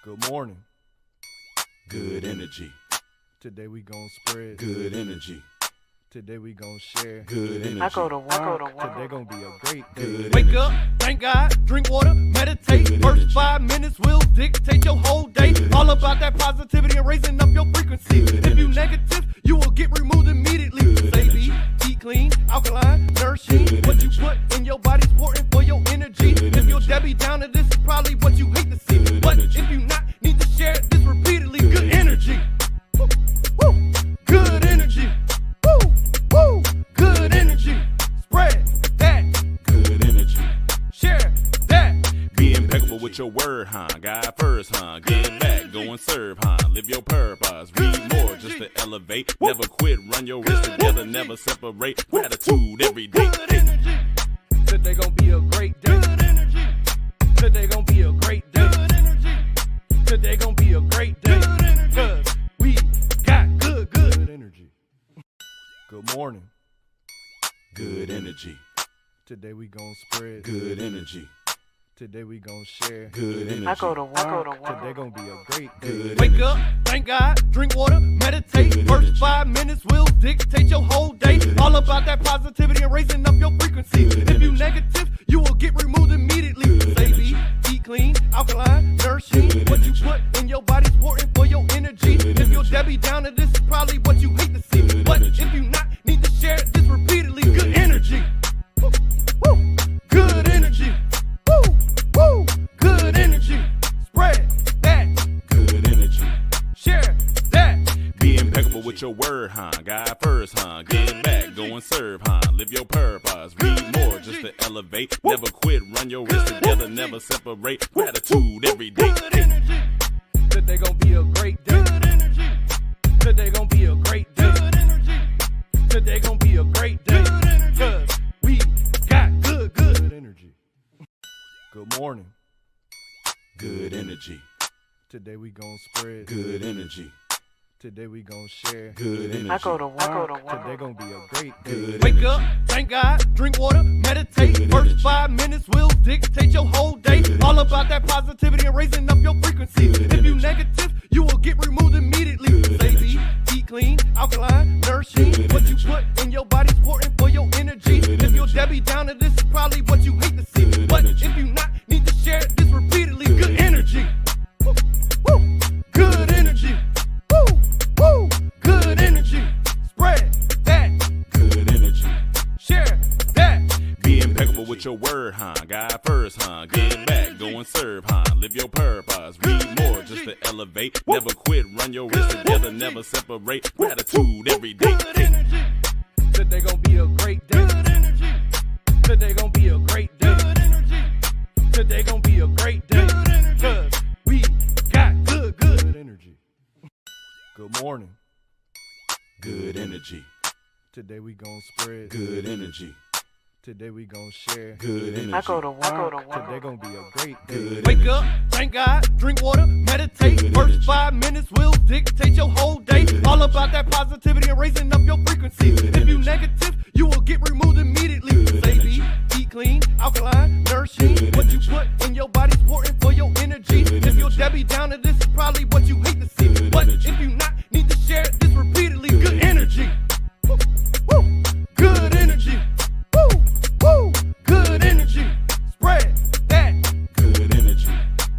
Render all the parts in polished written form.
Good morning. Good energy. Today we gon' spread Good energy. Today we gon' share Good energy. I go to work. Today gon' be a great day. Good Wake energy. up, thank God, drink water, meditate. Good First energy. 5 minutes will dictate your whole day. Good All energy. about that positivity and raising up your frequency. Good If you energy. negative, you will get removed immediately. Good Say energy. eat clean, alkaline, nourishing. Good What you energy. put in your body's important for your energy. Good If you're energy. Debbie Downer, this is probably what you hate to see. Good But energy. if you not, need to share this repeatedly. Good Good energy. Woo, woo. Good energy. Woo, woo. Good energy. Spread that. Good energy. Share that. Be impeccable with your word, huh? God first, huh? Get back, go and serve, huh? Live your purpose. Read more just to elevate. Never quit, run your wrist together, never separate. Gratitude every day. Good energy. Today gon' be a great day. Good energy. Today gon' be a great day. Good energy. Today gon' be a great day. Good energy. 'Cause we got good Good energy. Good morning. Good energy. Today we gon' spread Good energy. Today we gon' share Good energy. I go to work. Today gon' be a great day. Good Wake energy. up, thank God, drink water, meditate. Good First energy. 5 minutes will dictate your whole day. Good All energy. about that positivity and raising up your frequency. Good If you energy. negative, you will get removed immediately. Good Say energy. eat clean, alkaline, nourishing. Good What you energy. put in your body's important for your energy. Good If you're energy. Debbie Downer, this is probably what you hate to see. Good But energy. if you not, need to share this repeatedly. Good Good energy. Woo, woo. Good energy. Woo, woo. Good energy. Spread that. Good energy. Share that. Be impeccable with your word, huh? God first, huh? Get back, go and serve, huh? Live your purpose. Read more just to elevate. Never quit, run your wrist together, never separate. Gratitude every day. Good energy. Today gon' be a great day. Good energy. Today gon' be a great day. Good energy. Today gon' be a great day. Good energy. 'Cause we got good. Good energy. Good morning. Good energy. Today we gon' spread Good energy. Today we gon' share Good energy. I go to work. Today gon' be a great day. Good Wake energy. up, thank God, drink water, meditate. Good First energy. 5 minutes will dictate your whole day. Good All energy. about that positivity and raising up your frequency. Good If you energy. negative, you will get removed immediately. Good Say energy. eat clean, alkaline, nourishing. Good What you energy. put in your body's important for your energy. Good If you're energy. Debbie Downer, this is probably what you hate to see. Good But energy. if you not, need to share this repeatedly. Good Good energy. Woo, woo. Good energy. Woo, woo. Good energy. Spread that. Good energy. Share that. Be impeccable with your word, huh? God first, huh? Get back, go and serve, huh? Live your purpose. Read more just to elevate. Never quit, run your wrist together, never separate. Gratitude every day. Good energy. Today gon' be a great day. Good energy. Today gon' be a great day. Good energy. Today gon' be a great day. Good energy. 'Cause we got good. Good energy. Good morning. Good energy. Today we gon' spread Good energy. Today we gon' share Good energy. I go to work. Today gon' be a great day. Good Wake energy. up, thank God, drink water, meditate. Good First energy. 5 minutes will dictate your whole day. Good All energy. about that positivity and raising up your frequency. Good If you energy. negative, you will get removed immediately. Good Say energy. eat clean, alkaline, nourishing. Good What you energy. put in your body's important for your energy. Good If you're energy. Debbie Downer, this is probably what you hate to see. Good But energy. if you not, need to share this repeatedly. Good Good energy. energy. Woo, woo. Good energy. Woo, woo. Good energy. Spread that. Good energy.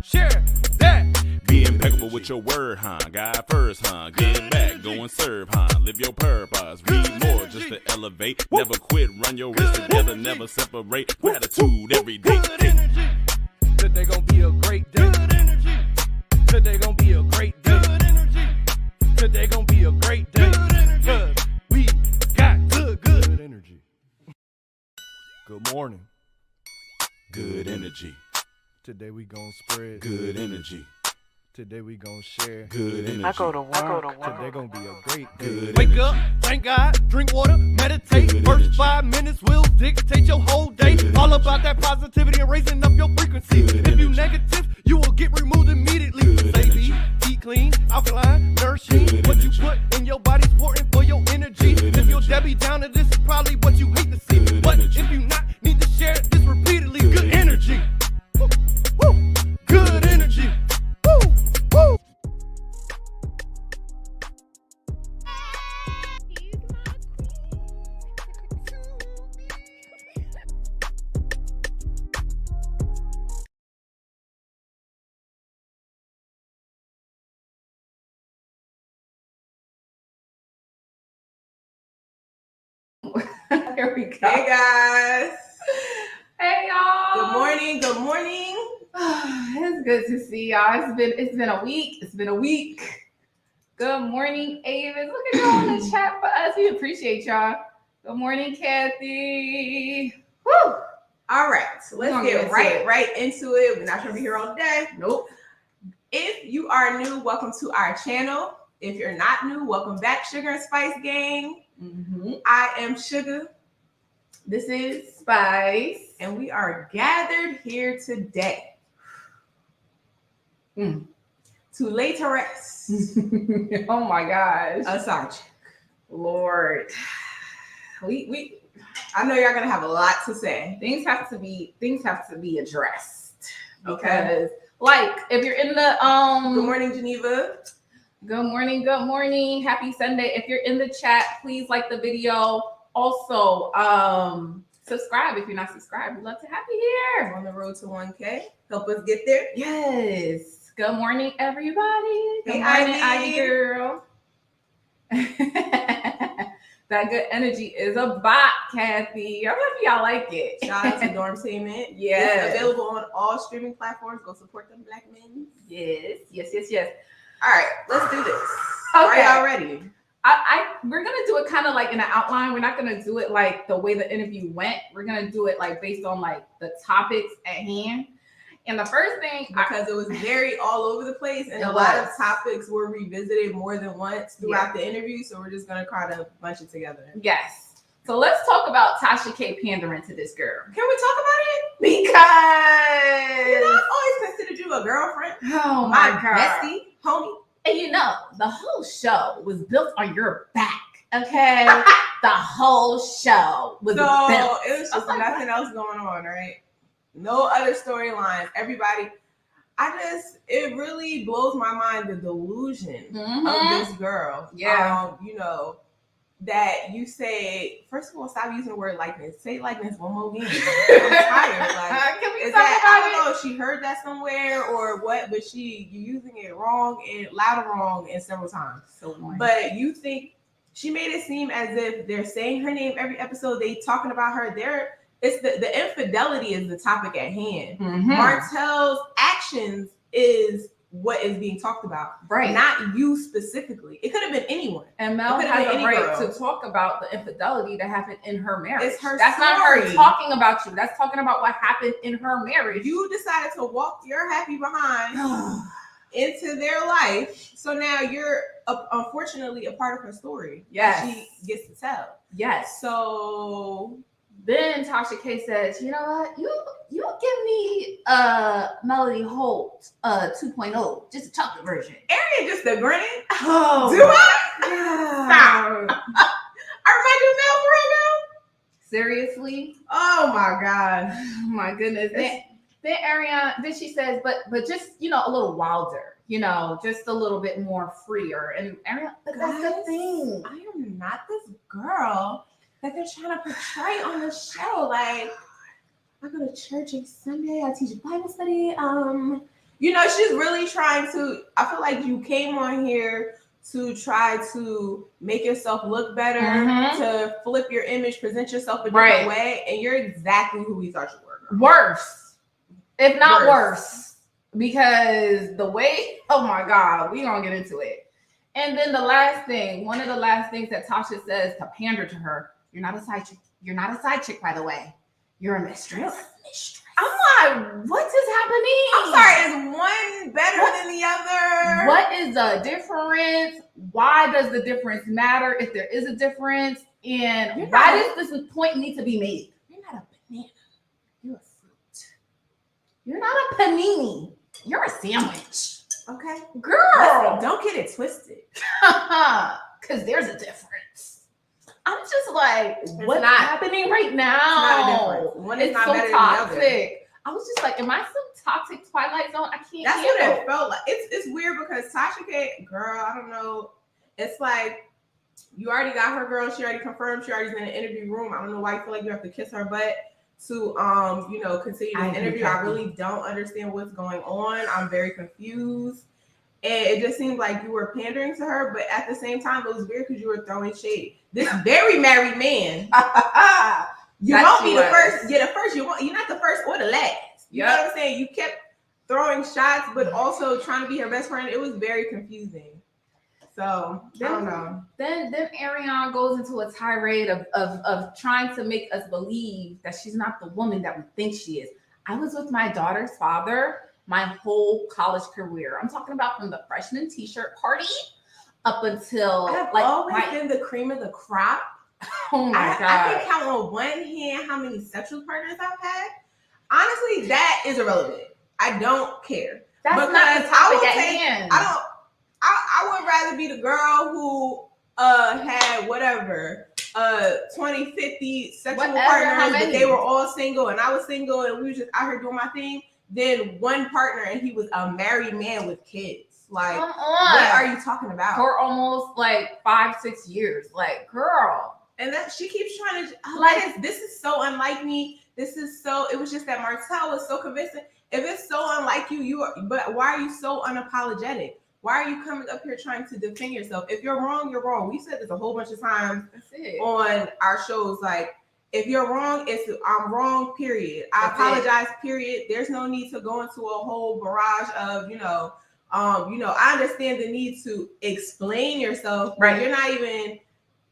Share that. Be impeccable with your word, huh? God first, huh? Get back, go and serve, huh? Live your purpose. Read more just to elevate. Never quit, run your wrist together, never separate. Gratitude every day. Good energy. Today gon' be a great day. Good energy. Today gon' be a great day. Good energy. Today gon' be a great day. Good energy. 'Cause we got good. Good energy. Good morning. Good energy. Today we gon' spread Good energy. Today we gon' share Good energy. I go to work. Today gon' be a great day. Good Wake energy. up, thank God, drink water, meditate. Good First energy. 5 minutes will dictate your whole day. Good All energy. about that positivity and raising up your frequency. Good If you energy. negative, you will get removed immediately. Good Say energy. eat clean, alkaline, nourishing. Good What you energy. put in your body's important for your energy. Good If you're energy. Debbie Downer, this is probably what you hate to see. Good But energy. if you not, need to share this repeatedly. Good energy. Woo, woo. Good energy. Woo, Here we go. Hey guys. Hey y'all. Good morning. Good morning. It's good to see y'all. It's been a week. It's been a week. Good morning, Avis. Look at y'all in the chat for us. We appreciate y'all. Good morning, Kathy. Woo! All right. So We're let's gonna get get right into it. We're not gonna be here all day. Nope. If you are new, welcome to our channel. If you're not new, welcome back, Sugar and Spice Gang. Mm-hmm. I am Sugar. This is Spice. and we are gathered here today to lay to rest. Oh my gosh. A side check. Lord. We I know y'all gonna have a lot to say. things have to be addressed. Okay. Because like if you're in the Good morning, Geneva. Good morning. Happy Sunday. If you're in the chat, please like the video. Also, subscribe if you're not subscribed. We'd love to have you here. On the road to 1K. Help us get there. Yes. Good morning, everybody. Good Hey, morning, Ivy. Ivy girl. That good energy is a bot, Kathy. I'm happy y'all like it. Shout out to Dormtainment. Yes. It's available on all streaming platforms. Go support them black men. Yes. All right, let's do this. Okay. Are y'all ready? We're gonna do it kind of like in an outline. We're not gonna do it like the way the interview went. We're gonna do it like based on like the topics at hand. And the first thing, Because it was very all over the place, and It a lot of was. topics were revisited more than once throughout the interview. So we're just gonna kind of bunch it together. yes. So let's talk about Tasha K pandering to this girl Can we talk about it? because You know, I've always considered you a girlfriend, oh my my god, bestie, homie. and you know the whole show was built on your back. Okay, the whole show was So built. it was just Oh my nothing else going on, right? No other storylines. Everybody, it really blows my mind the delusion Mhm. of this girl. Yeah. You know, that you say, first of all, stop using the word likeness. Say likeness one more again. I'm tired. Like, Can we is talk that, about I it? don't know if she heard that somewhere or what, but you're using it wrong and loud and wrong and several times. So boring. But you think she made it seem as if they're saying her name every episode. They talking about her. It's the infidelity is the topic at hand. Mhm. Martell's actions is what is being talked about, Right. not you specifically. It could have been anyone. And Mel It could've has been a any right girl. to talk about the infidelity that happened in her marriage. It's her That's not her story. talking about you. That's talking about what happened in her marriage. You decided to walk your happy behind into their life, so now you're unfortunately a part of her story. Yes. She gets to tell. Yes. So Then Tasha K says, you know what? You give me Melody Holt 2.0, just a chocolate version. Arian just a grin. Oh, Do I? Stop. I remind you of Mel for right Seriously? now? Oh my god. Oh my goodness. Then Arionne, then she says, but just, a little wilder, just a little bit more freer. And Arionne, but that's the Guys, thing. I am not this girl that they're trying to portray on the show. Like, I go to church every Sunday. I teach Bible study. She's really trying to. I feel like you came on here to try to make yourself look better, Mhm. to flip your image, present yourself a different Right. way, and you're exactly who we thought you were. Girl. Worse, if not Worse. worse, because the way, oh my God, we gonna get into it. And then one of the last things that Tasha says to pander to her, you're not a side chick. You're not a side chick, by the way. You're a mistress. I'm like, what is happening? I'm sorry, is one better than the other? What is the difference? Why does the difference matter if there is a difference? And You're why not- does this point need to be made? You're not a banana. You're a fruit. You're not a panini. You're a sandwich. Okay. Girl. Don't get it twisted. Because there's a difference. I'm just like, what's not. happening right now? It's not a difference. One is It's not so better than the other. toxic. I was just like, am I some toxic Twilight Zone? I can't That's what handle. it felt like. It's weird because Tasha K, girl, I don't know. It's like you already got her girl. She already confirmed. She already's in the interview room. I don't know why you feel like you have to kiss her butt to continue I the agree, interview. I Kathy. really don't understand what's going on. I'm very confused. And it just seemed like you were pandering to her, but at the same time, it was weird because you were throwing shade. This very married man, you That won't she be the was. first. You're the first. You're not the first or the last. You know what I'm saying? You kept throwing shots, but also trying to be her best friend. It was very confusing. So I don't know. Then Arionne goes into a tirade of trying to make us believe that she's not the woman that we think she is. I was with my daughter's father my whole college career. I'm talking about from the freshman t-shirt party up until I've like always been the cream of the crop. oh my I god. can count on one hand how many sexual partners I've had. Honestly, that is irrelevant. I don't care. That's not Because the I topic will at take- hand. I would rather be the girl who had whatever 20, 50 sexual Whatever, how partners, but many? they were all single and I was single and we were just out here doing my thing, than one partner and he was a married man with kids. Like, Come on. what are you talking about? For almost like 5-6 years. Like, girl. And that she keeps trying to Like- this is so unlike me. This is so. It was just that Martell was so convincing. If it's so unlike you, you are. But why are you so unapologetic? Why are you coming up here trying to defend yourself? If you're wrong, you're wrong. We said this a whole bunch of times That's it. on our shows. Like, if you're wrong, I'm wrong. Period. I That's apologize. Period. There's no need to go into a whole barrage of I understand the need to explain yourself, but Right. you're not even.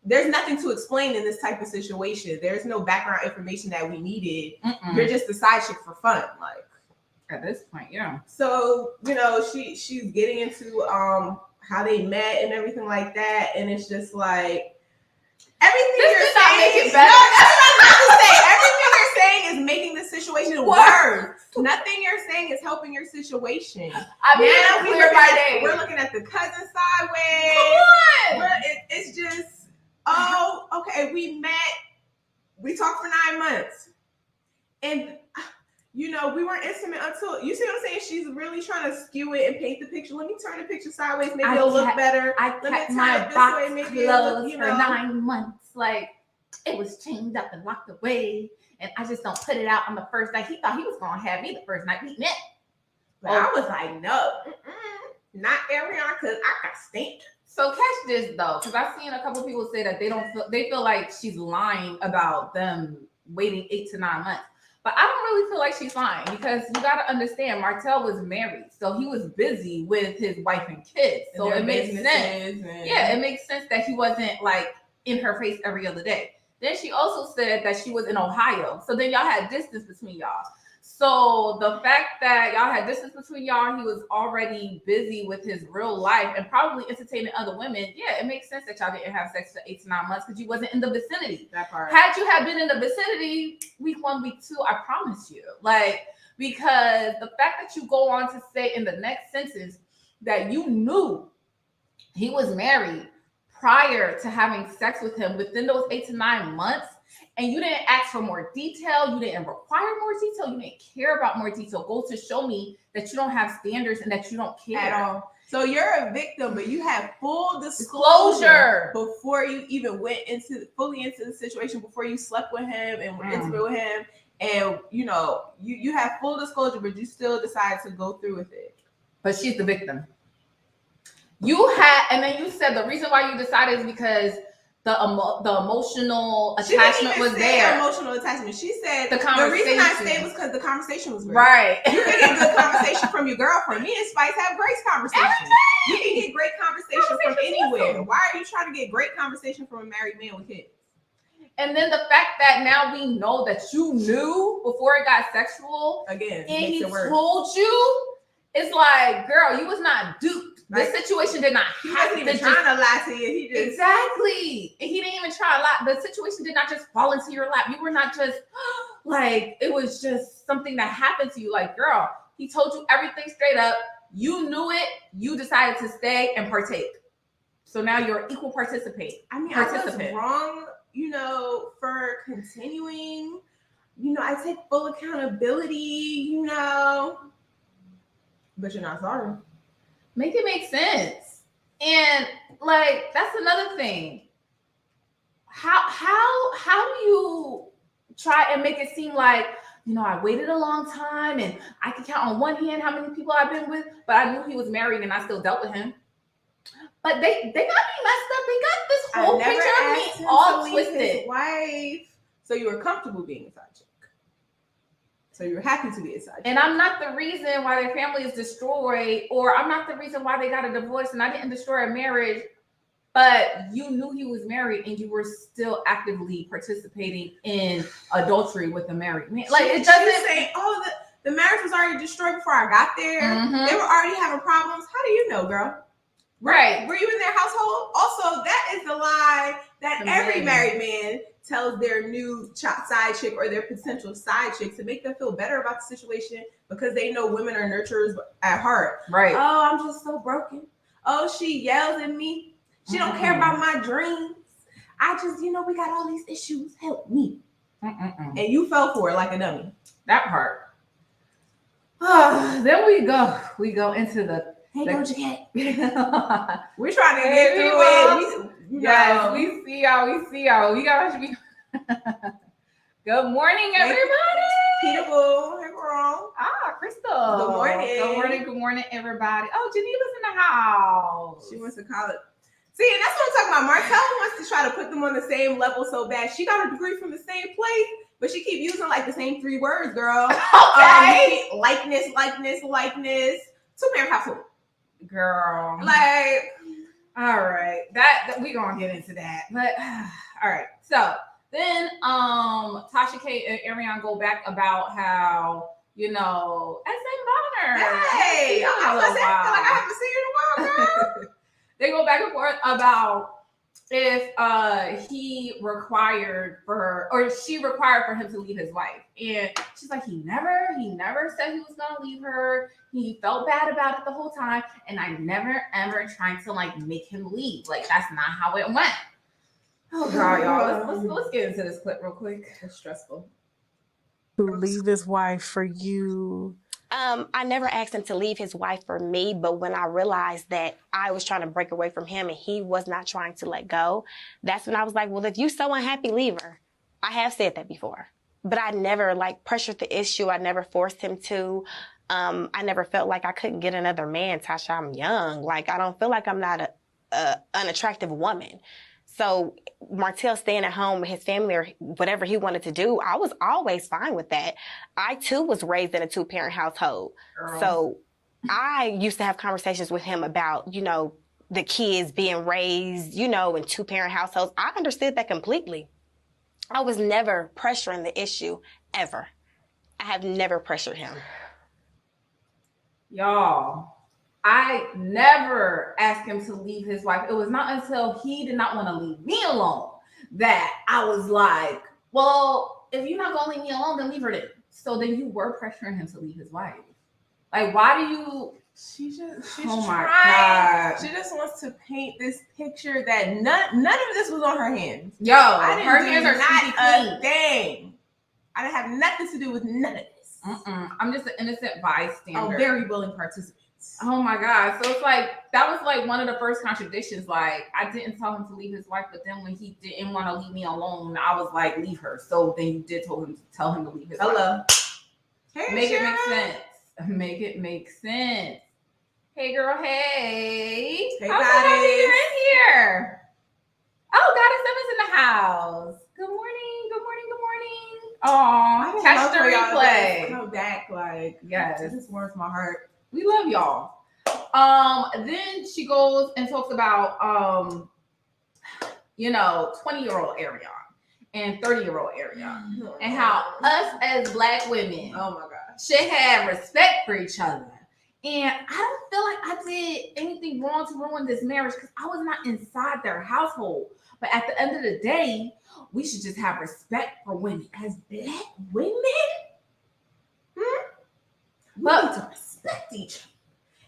There's nothing to explain in this type of situation. There's no background information that we needed. Mm-mm. You're just a side chick for fun, like. At this point, yeah. So she's getting into how they met and everything like that, and it's just like everything This you're did not saying. make it better. No, that's what I'm about to say. Everything you're saying is making the situation worse. Nothing you're saying is helping your situation. I mean, Now clear by day. we're looking at the cousin sideways. Come on. It's just, okay, we met, we talked for 9 months. And, we weren't intimate until, you see what I'm saying? She's really trying to skew it and paint the picture. Let me turn the picture sideways. Maybe it'll look better. I Let me kept turn my it this box way. Maybe it'll closed look, for 9 months. Like, it was chained up and locked away. And I just don't put it out on the first night. He thought he was going to have me the first night we met. But I was like, no, not Arionne, because I got stamped. So catch this though, because I've seen a couple people say that they feel like she's lying about them waiting 8 to 9 months. But I don't really feel like she's lying because you got to understand Martell was married, so he was busy with his wife and kids. So it makes sense. Yeah, it makes sense that he wasn't like in her face every other day. Then she also said that she was in Ohio. So then y'all had distance between y'all. So the fact that y'all had distance between y'all, he was already busy with his real life and probably entertaining other women. Yeah, it makes sense that y'all didn't have sex for 8 to 9 months because you wasn't in the vicinity. That part. Had you had been in the vicinity week 1, week 2, I promise you. Like, because the fact that you go on to say in the next sentence that you knew he was married prior to having sex with him within those 8 to 9 months, and you didn't ask for more detail, you didn't require more detail, you didn't care about more detail, go to show me that you don't have standards and that you don't care At all. So you're a victim, but you have full Disclosure before you even went fully into the situation, before you slept with him and were intimate with him, and you have full disclosure, but you still decide to go through with it. But she's the victim. And then you said the reason why you decided is because the emotional attachment was there. Emotional attachment. She said the reason I stayed was because the conversation was great. Right. You can get good conversation from your girlfriend. Me and Spice have great conversation. You can get great conversation from anywhere. awesome. Why are you trying to get great conversation from a married man with kids? And then the fact that now we know that you knew before it got sexual, Again, and makes he it worse. told you, it's like, girl, you was not duped. Like, this situation did not He happen. wasn't even trying to lie to you. He just Exactly. And he didn't even try a lot. The situation did not just fall into your lap. You were not just like, it was just something that happened to you. Like, girl, he told you everything straight up. You knew it. You decided to stay and partake. So now you're an equal participant. I was wrong, for continuing. I take full accountability, but you're not sorry. Make it make sense. And like, that's another thing. How do you try and make it seem like I waited a long time and I can count on one hand how many people I've been with, but I knew he was married and I still dealt with him. But they got me messed up. They got this whole picture of me all twisted. His wife. So you were comfortable being a side chick. So you were happy to be a side chick. And I'm not the reason why their family is destroyed, or I'm not the reason why they got a divorce, and I didn't destroy a marriage. But you knew he was married and you were still actively participating in adultery with a married man. Like, it doesn't say, oh, the marriage was already destroyed before I got there. Mhm. They were already having problems. How do you know, girl? Right. Were you in their household? Also, that is the lie that every married man tells their new side chick or their potential side chick to make them feel better about the situation because they know women are nurturers at heart. Right. Oh, I'm just so broken. Oh, she yells at me. She don't care about my dreams. I just, we got all these issues. Help me. And you fell for it like a dummy. That part. Then we go into the. Hey, Doja Cat. We're trying to get through it. Yes, we see y'all. We gotta be. Good morning, everybody. Peterable. Hey, girl. Crystal. Good morning, everybody. Oh, Geneva's in the house. She went to college. See, and that's what I'm talking about. Martell wants to try to put them on the same level so bad. She got a degree from the same place, but she keep using like the same 3 words, girl. Okay. Likeness. 2-parent household. Girl. Like, all right. That we gonna get into that. But all right. So then Tasha K and Arionne go back about how, SM Bonner. Hey, I was like, I haven't seen you in a while, girl. They go back and forth about if he required for, or she required for him to leave his wife. And she's like, he never said he was going to leave her. He felt bad about it the whole time. And I never, ever tried to make him leave. Like, that's not how it went. Oh God, y'all. Let's get into this clip real quick. It's stressful. To leave his wife for you. I never asked him to leave his wife for me, but when I realized that I was trying to break away from him and he was not trying to let go, that's when I was like, well, if you're so unhappy, leave her. I have said that before, but I never pressured the issue. I never forced him to. I never felt like I couldn't get another man. Tasha, I'm young. I don't feel like I'm not an unattractive woman. So Martell staying at home with his family or whatever he wanted to do, I was always fine with that. I too was raised in a 2-parent household. Girl. So I used to have conversations with him about, the kids being raised, in 2-parent households. I understood that completely. I was never pressuring the issue ever. I have never pressured him. Y'all. I never asked him to leave his wife. It was not until he did not want to leave me alone that I was like, well, if you're not going to leave me alone, then leave her then. So then you were pressuring him to leave his wife. Why do you... She's oh my trying. God. She just wants to paint this picture that none of this was on her hands. Yo, her hands are not clean. A thing. I didn't have nothing to do with none of this. I'm just an innocent bystander. A very willing participant. Oh my God. So it's that was one of the first contradictions. I didn't tell him to leave his wife, but then when he didn't want to leave me alone, I was like, leave her. So then you did tell him to leave his wife. Hey, Make it make sense. Make it make sense. Hey girl, hey. Hey, I'm so happy you're in here. Oh, Goddess 7's in the house. Good morning. Aw, catch the replay. Come back, yes. This warms my heart. We love y'all. Then she goes and talks about 20-year-old Arionne and 30-year-old Arionne, and how us as Black women, oh my God, should have respect for each other. And I don't feel like I did anything wrong to ruin this marriage because I was not inside their household. But at the end of the day, we should just have respect for women as Black women. We need to respect each other.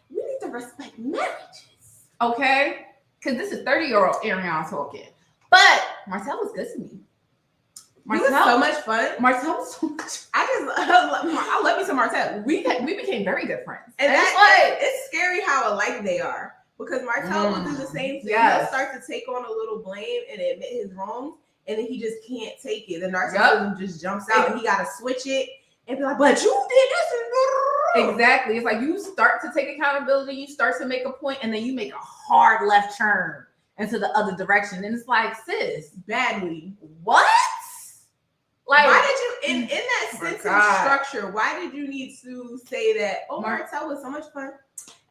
We need to respect marriages. Okay? Because this is 30-year-old Arionne talking. But Martell was good to me. Martell was so much fun. Martell was so much fun. I love me some Martell. We became very good friends. And it's scary how alike they are. Because Martell will do the same thing. Yes. He'll start to take on a little blame and admit his wrongs. And then he just can't take it. The narcissism just jumps out and he got to switch it. and be like, but you did this. Exactly. It's like you start to take accountability, you start to make a point, and then you make a hard left turn into the other direction. And it's like, sis, Badly. what? Like, why did you in that my sentence God. structure? Why did you need to say that? Oh, Martell was so much fun,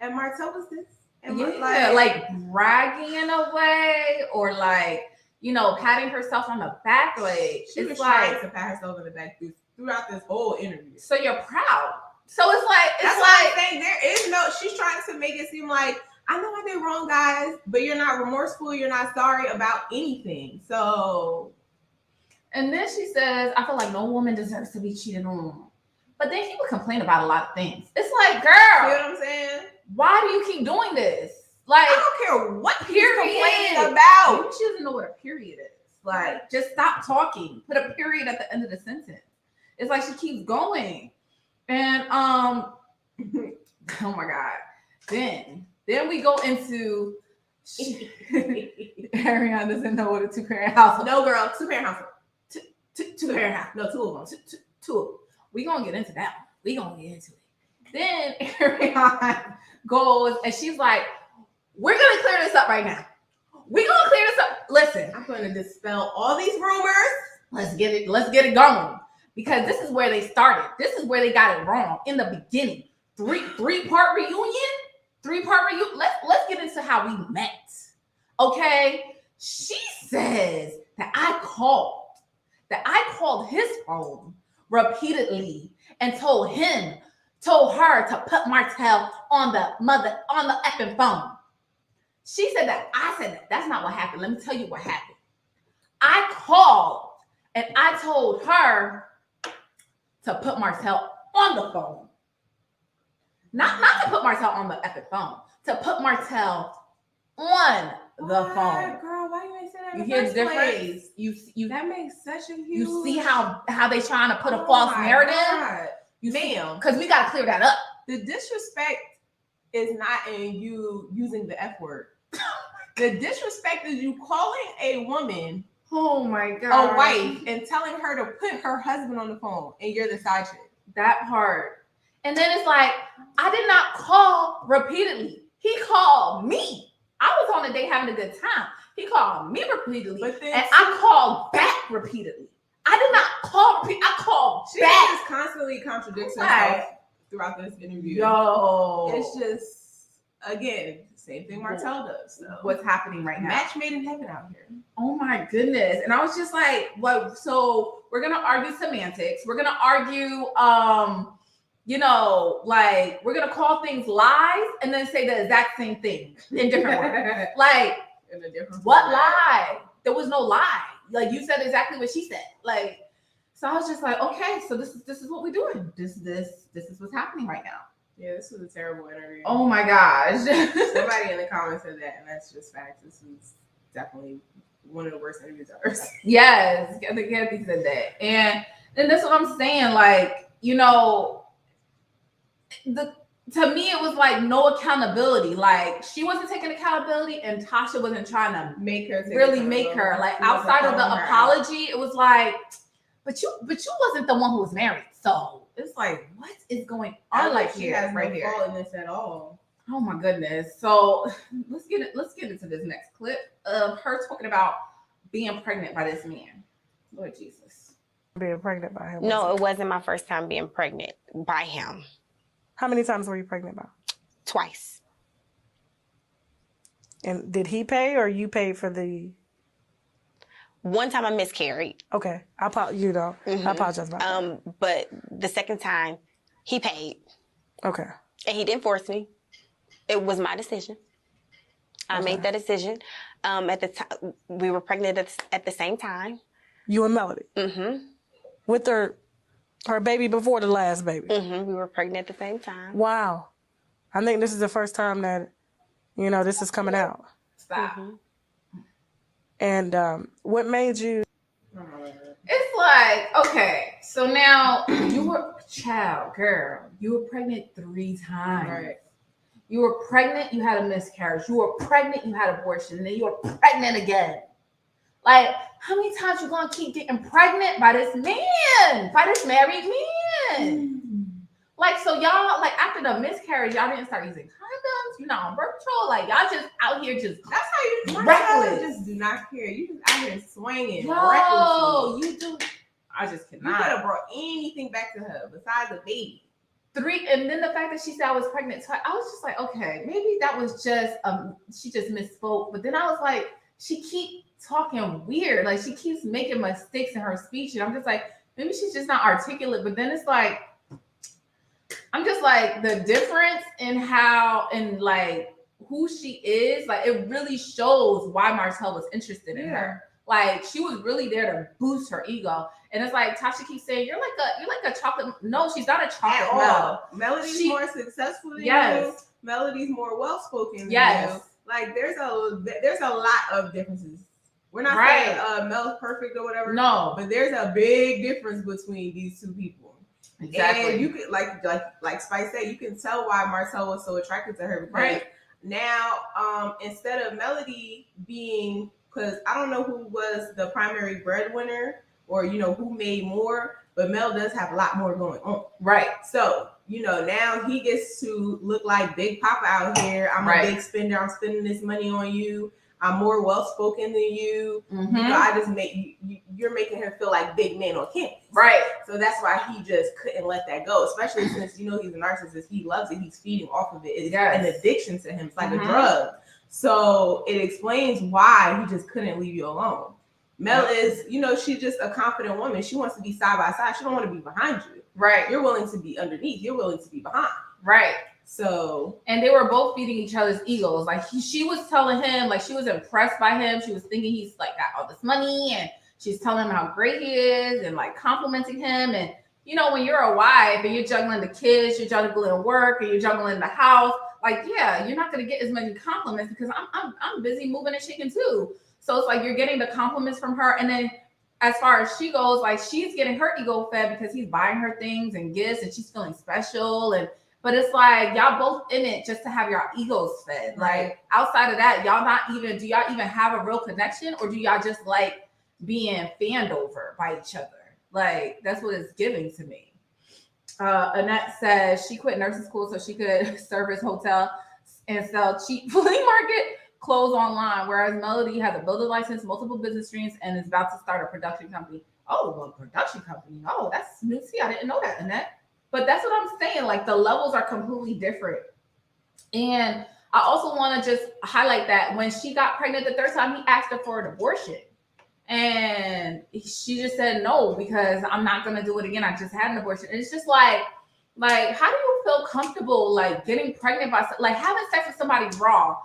and Martell was this, and like bragging in a way, or like, you know, patting herself on the back. Like, she was it's trying like, to pat herself in the back throughout this whole interview. so you're proud. So it's like, That's why I'm saying there is no. She's trying to make it seem like I know I did wrong, guys, but you're not remorseful. You're not sorry about anything. So. And then she says, I feel like no woman deserves to be cheated on. But then he would complain about a lot of things. It's like, girl, See what I'm saying? why do you keep doing this? Like, I don't care what he's complaining period. about. Maybe she doesn't know what a period is. Like, just stop talking. Put a period at the end of the sentence. It's like she keeps going. And oh my God. Then we go into Arionne doesn't know what a 2-parent household. No, girl, 2-parent household. Two-parent house. No, 2 of them. Two of them. We gonna get into that one. We gonna get into it. Then Arionne goes and she's like, we're gonna clear this up right now. We're gonna clear this up. Listen, I'm gonna dispel all these rumors. let's get it going. Because this is where they started. This is where they got it wrong in the beginning. Three-part reunion. Let's get into how we met. Okay. She says that I called his phone repeatedly and told her to put Martell on the effing phone. She said that. I said that. That's not what happened. Let me tell you what happened. I called and I told her to put Martell on the phone. Not to put Martell on the effing phone. To put Martell on the phone. Girl, why you ain't say that in You the hear the first difference? place? You That makes such a huge. you see how they trying to put a Oh false my narrative? God. You Ma'am. because we gotta clear that up. The disrespect is not in you using the F word. The disrespect is you calling a woman Oh my God. a wife and telling her to put her husband on the phone, and you're the side chick. That part. And then it's like, I did not call repeatedly. He called me. I was on a date having a good time. He called me repeatedly. But then and I called back repeatedly. I did not call repeatedly. I called She back. just constantly contradicts Right. herself throughout this interview. Yo. It's just, again, same thing Martell does. So. What's happening right now? Match made in heaven out here. Oh my goodness. And I was just like, what? So we're going to argue semantics. We're going to argue, you know, like we're going to call things lies and then say the exact same thing in different words. Like, In a different what format. lie? There was no lie. Like you said exactly what she said. Like, so I was just like, okay, so this is what we're doing. This is what's happening right now. Yeah, this was a terrible interview. Oh my gosh. Somebody in the comments said that, and that's just facts. This was definitely one of the worst interviews I've ever seen. Yes, I think Kathy said that. And that's what I'm saying. Like, you know, to me, it was like no accountability. Like she wasn't taking accountability, and Tasha wasn't trying to Make her take really make her. Like She wasn't outside of the calling her apology, it was like, but you wasn't the one who was married. So it's like, what is going out. on? Like she here, has right no here. fault in this at all. Oh my goodness. So let's get into this next clip of her talking about being pregnant by this man. Lord Jesus. Being pregnant by him. No, it wasn't my first time being pregnant by him. How many times were you pregnant by? Twice. And did he pay or you paid for the? One time I miscarried. Okay, I apologize about that. But the second time he paid. Okay. And he didn't force me. It was my decision. I made that decision. At the time, we were pregnant at the same time. You and Melody. Mm-hmm. With her baby before the last baby. Mm-hmm. We were pregnant at the same time. Wow. I think this is the first time that, this is coming out. Stop. Mm-hmm. And what made you? It's like, okay, so now you were girl. You were pregnant 3 times. Right. You were pregnant, you had a miscarriage. You were pregnant, you had abortion, and then you were pregnant again. Like, how many times you gonna keep getting pregnant by this man, by this married again. Like, so y'all, like, after the miscarriage, y'all didn't start using condoms. You're not on birth control. Like, y'all just out here just That's how you reckless. just do not care. You just out here swinging Yo, recklessly. you do. I just You cannot. could have brought anything back to her besides a baby. And then the fact that she said I was pregnant twice, I was just like, okay, maybe that was just she just misspoke. But then I was like, she keep talking weird, like she keeps making mistakes in her speech, and I'm just like, maybe she's just not articulate. But then it's like, I'm just like, the difference in how and like who she is, like it really shows why Martell was interested in her. Like she was really there to boost her ego. And it's like Tasha keeps saying, you're like a chocolate. No, she's not a chocolate Mel. Melody's more successful than you. Melody's more well spoken than you. Like there's a lot of differences. We're not saying Mel's perfect or whatever. No, but there's a big difference between these two people. Exactly. And you could like Spice said, you can tell why Martell was so attracted to her because now instead of Melody being, because I don't know who was the primary breadwinner or who made more, but Mel does have a lot more going on. Right. So, now he gets to look like Big Papa out here. I'm a big spender. I'm spending this money on you. I'm more well-spoken than you. Mm-hmm. I just make you're making him feel like big man on campus. Right. So that's why he just couldn't let that go, especially since he's a narcissist. He loves it. He's feeding off of it. It's an addiction to him. It's like a drug. So it explains why he just couldn't leave you alone. Mel is, she's just a confident woman. She wants to be side by side. She don't want to be behind you. Right. You're willing to be underneath. You're willing to be behind. Right. So, and they were both feeding each other's egos. Like she was telling him, like she was impressed by him. She was thinking he's like got all this money, and she's telling him how great he is, and like complimenting him. And when you're a wife and you're juggling the kids, you're juggling work, and you're juggling the house. Like, you're not gonna get as many compliments because I'm busy moving and shaking too. So it's like you're getting the compliments from her, and then as far as she goes, like she's getting her ego fed because he's buying her things and gifts, and she's feeling special. But it's like y'all both in it just to have your egos fed. Like outside of that, do y'all even have a real connection, or do y'all just like being fanned over by each other? Like that's what it's giving to me. Annette says she quit nursing school so she could service hotel and sell cheap flea market clothes online, whereas Melody has a builder license, multiple business streams, and is about to start a production company. Oh, well, production company. Oh, that's new. See, I didn't know that, Annette. But that's what I'm saying. Like the levels are completely different. And I also want to just highlight that when she got pregnant the third time, he asked her for an abortion. And she just said no, because I'm not going to do it again. I just had an abortion. And it's just like, how do you feel comfortable like getting pregnant by like having sex with somebody raw,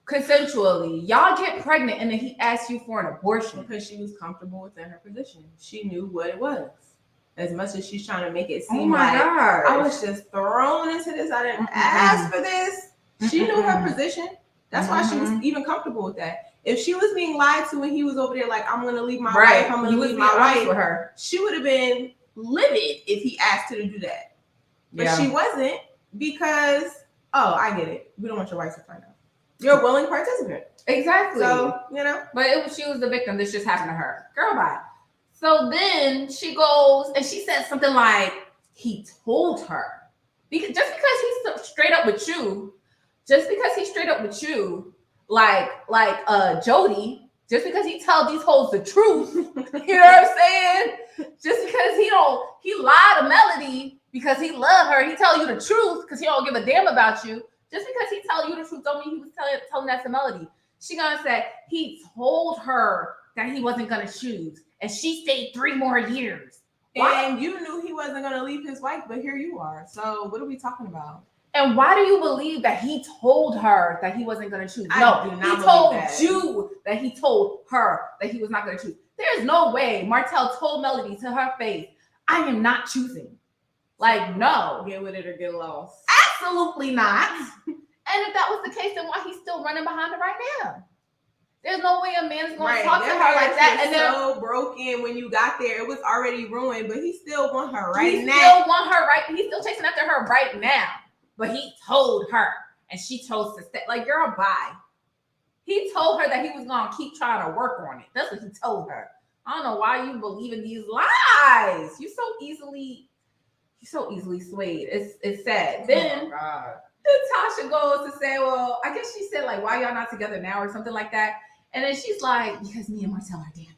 consensually? Y'all get pregnant and then he asks you for an abortion. Because she was comfortable within her position. She knew what it was. As much as she's trying to make it seem like I was just thrown into this, I didn't ask for this. She knew her position. That's why she was even comfortable with that. If she was being lied to and he was over there like, I'm going to leave my wife, I'm going to leave my wife with her, she would have been livid if he asked her to do that. But she wasn't, because, I get it. We don't want your wife to find out. You're a willing participant. Exactly. So, But she was the victim. This just happened to her. Girl, bye. So then she goes and she said something like, he told her. Just because he's straight up with you, like Jody, just because he tells these hoes the truth, you know what I'm saying? Just because he lied to Melody because he loved her, he tell you the truth because he don't give a damn about you. Just because he tell you the truth don't mean he was telling that to Melody. She gonna say he told her that he wasn't gonna choose, and she stayed 3 more years. And you knew he wasn't gonna leave his wife, but here you are. So what are we talking about? And why do you believe that he told her that he wasn't going to choose? No, he told you that he told her that he was not going to choose. There's no way Martell told Melody to her face, I am not choosing. Like, no. Get with it or get lost. Absolutely not. And if that was the case, then why he's still running behind her right now? There's no way a man is going to talk to her like that. And so broken when you got there. It was already ruined, but he still want her right now. He's still chasing after her right now. But he told her, and she chose to stay. Like, girl, bye. He told her that he was going to keep trying to work on it. That's what he told her. I don't know why you believe in these lies. You so easily He's so easily swayed. It's sad. Then Tasha goes to say, well, I guess she said, like, why y'all not together now or something like that. And then she's like, because me and Martell are damaged.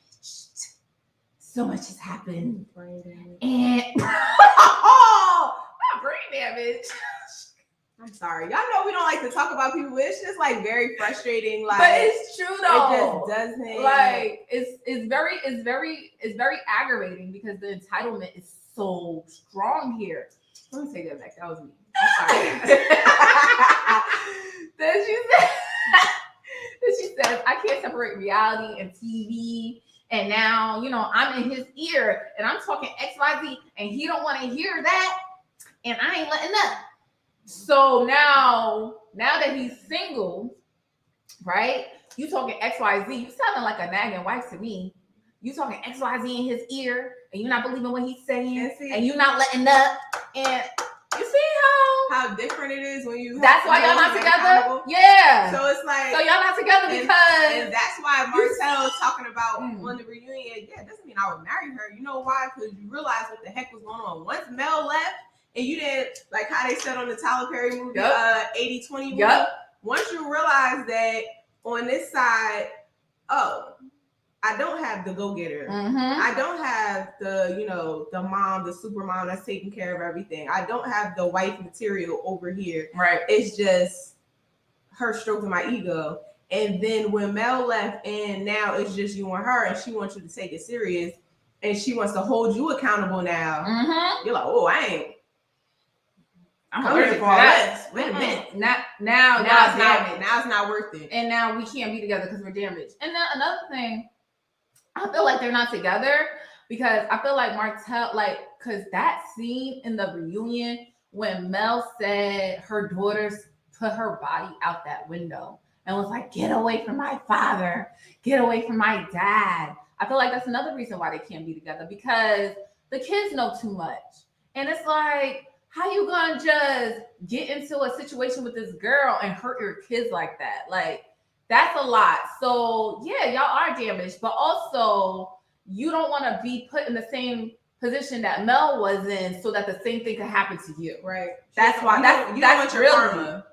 So much has happened. And not brain damage. I'm sorry. Y'all know we don't like to talk about people, but it's just like very frustrating. Like, but it's true though. It just doesn't like it's very aggravating because the entitlement is so strong here. Let me take that back. That was me. I'm sorry. then she says, I can't separate reality and TV. And now, you know, I'm in his ear and I'm talking XYZ and he don't want to hear that. And I ain't letting up. So now that he's single, right? You talking XYZ. You sounding like a nagging wife to me. You talking XYZ in his ear and you're not believing what he's saying and you're not letting up. And you see how different it is when you that's why y'all not together? Yeah. So it's like so y'all not together because and that's why Martell talking about on the reunion. Yeah, it doesn't mean I would marry her. You know why? Because you realize what the heck was going on. Once Mel left and you didn't like how they said on the Tyler Perry movie, 80-20 movie. Yep. Once you realize that on this side, I don't have the go-getter. Mm-hmm. I don't have the, you know, the mom, the super mom that's taking care of everything. I don't have the wife material over here. Right. It's just her stroking my ego. And then when Mel left and now it's just you and her and she wants you to take it serious and she wants to hold you accountable now. Mm-hmm. You're like, oh, I'm allergic allergic for all that. this. Wait a minute. Now it's not worth it. And now we can't be together because we're damaged. And then another thing, I feel like they're not together because I feel like Martell, like, because that scene in the reunion when Mel said her daughters put her body out that window and was like, get away from my father, get away from my dad. I feel like that's another reason why they can't be together because the kids know too much. And it's like, how you gonna just get into a situation with this girl and hurt your kids like that? Like, that's a lot. So yeah, y'all are damaged, but also you don't want to be put in the same position that Mel was in so that the same thing could happen to you. Right. That's why you don't want your really karma.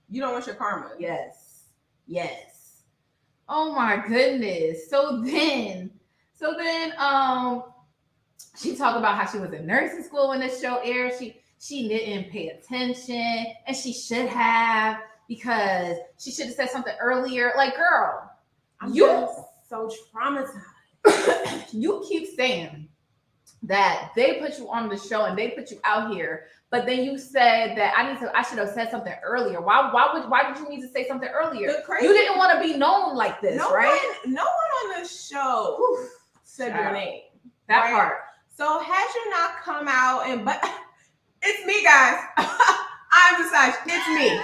You don't want your karma. Yes. Oh my goodness. So then she talked about how she was in nursing school when this show aired. She didn't pay attention and she should have. Because she should have said something earlier. Like, girl, I'm you just so traumatized. You keep saying that they put you on the show and they put you out here, but then you said that I should have said something earlier. Why did you need to say something earlier? You didn't want to be known like this, right? No one on the show said your name. That part. So had you not come out but it's me, guys. I'm decided. It's me.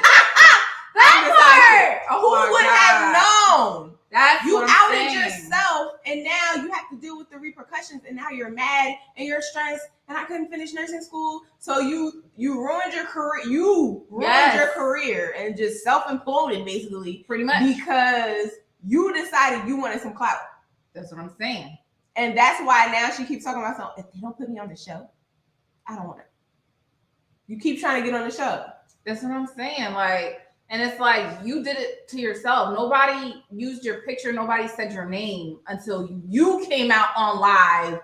That part. Who would have known? That's you what I'm outed saying. yourself, and now you have to deal with the repercussions, and now you're mad and you're stressed. And I couldn't finish nursing school, so you ruined your career. You ruined your career and just self-imploded, basically, pretty much, because you decided you wanted some clout. That's what I'm saying, and that's why now she keeps talking about something. If they don't put me on the show, I don't want it. You keep trying to get on the show. That's what I'm saying, like. And it's like, you did it to yourself. Nobody used your picture. Nobody said your name until you came out on live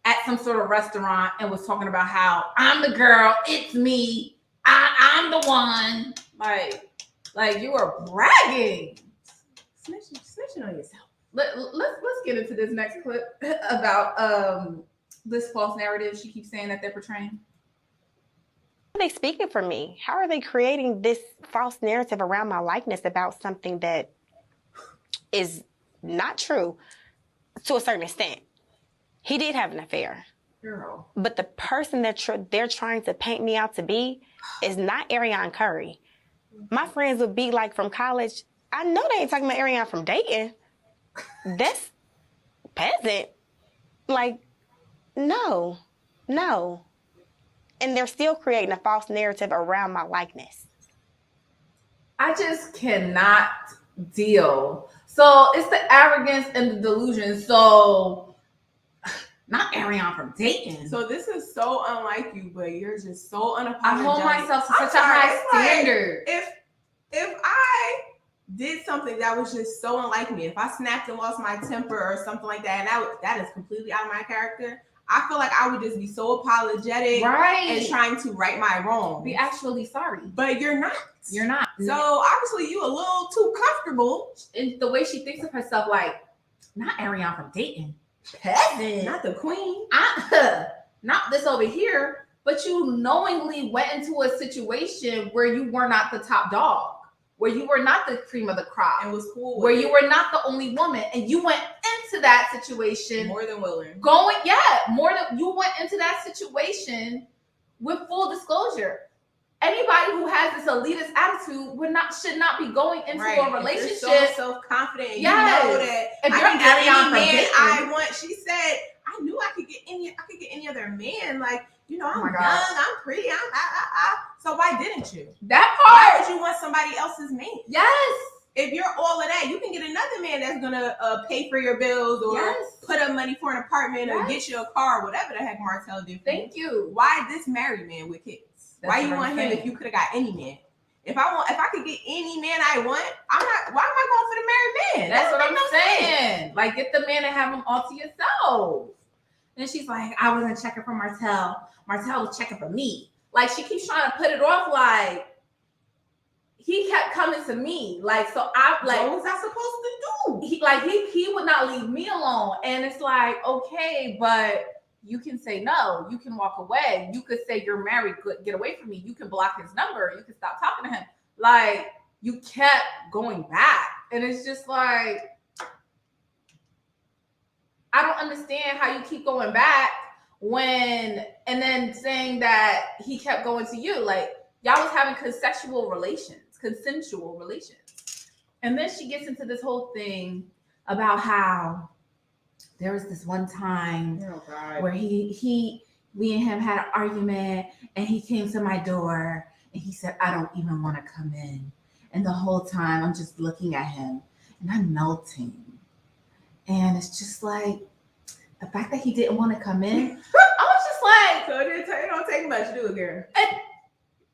at some sort of restaurant and was talking about how I'm the girl. It's me. I'm the one. Like you were bragging. Snitching on yourself. Let's get into this next clip about this false narrative she keeps saying that they're portraying. How are they speaking for me? How are they creating this false narrative around my likeness about something that is not true to a certain extent? He did have an affair. Girl. But the person that they're trying to paint me out to be is not Arionne Curry. My friends would be like from college, I know they ain't talking about Arionne from dating. That's peasant. Like, no. And they're still creating a false narrative around my likeness. I just cannot deal. So it's the arrogance and the delusion. So Not Arionne from dating. So this is so unlike you, but you're just so unapologetic. I hold myself to I'm such a high sorry, it's like, standard. if I did something that was just so unlike me, if I snapped and lost my temper or something like that, and that is completely out of my character, I feel like I would just be so apologetic and trying to right my wrong. Be actually sorry. But you're not. You're not. So obviously you a little too comfortable. In the way she thinks of herself, like, not Arionne from dating. Peasant. Not the queen. Not this over here. But you knowingly went into a situation where you were not the top dog, where you were not the cream of the crop, and was cool. Where you were not the only woman, and you went into that situation more than willing. More than you went into that situation with full disclosure. Anybody who has this elitist attitude should not be going into a relationship. If you're so self-confident. Yes. You know that if I you're can get Arionne any man dating, I want. She said, I knew I could get any other man. Like, you know, I'm young, I'm pretty, So why didn't you? That part. Why would you want somebody else's man? Yes. If you're all of that, you can get another man that's gonna pay for your bills or put up money for an apartment or get you a car, whatever the heck Martell did. Thank you. Why this married man with kids? Why you want him if you could have got any man? If I could get any man I want, I'm not. Why am I going for the married man? That's what I'm saying. Like, get the man and have him all to yourself. And she's like, I wasn't checking for Martell. Martell was checking for me. Like, she keeps trying to put it off like he kept coming to me. Like, so I like, what was I supposed to do? He would not leave me alone. And it's like, okay, but you can say no. You can walk away. You could say you're married. Good, get away from me. You can block his number. You can stop talking to him. Like, you kept going back. And it's just like, I don't understand how you keep going back and then saying that he kept going to you. Like, y'all was having consensual relations. And then she gets into this whole thing about how there was this one time where we and him had an argument, and he came to my door and he said, I don't even want to come in. And the whole time I'm just looking at him and I'm melting. And it's just like, the fact that he didn't want to come in, I was just like, so it don't take much to do it, girl.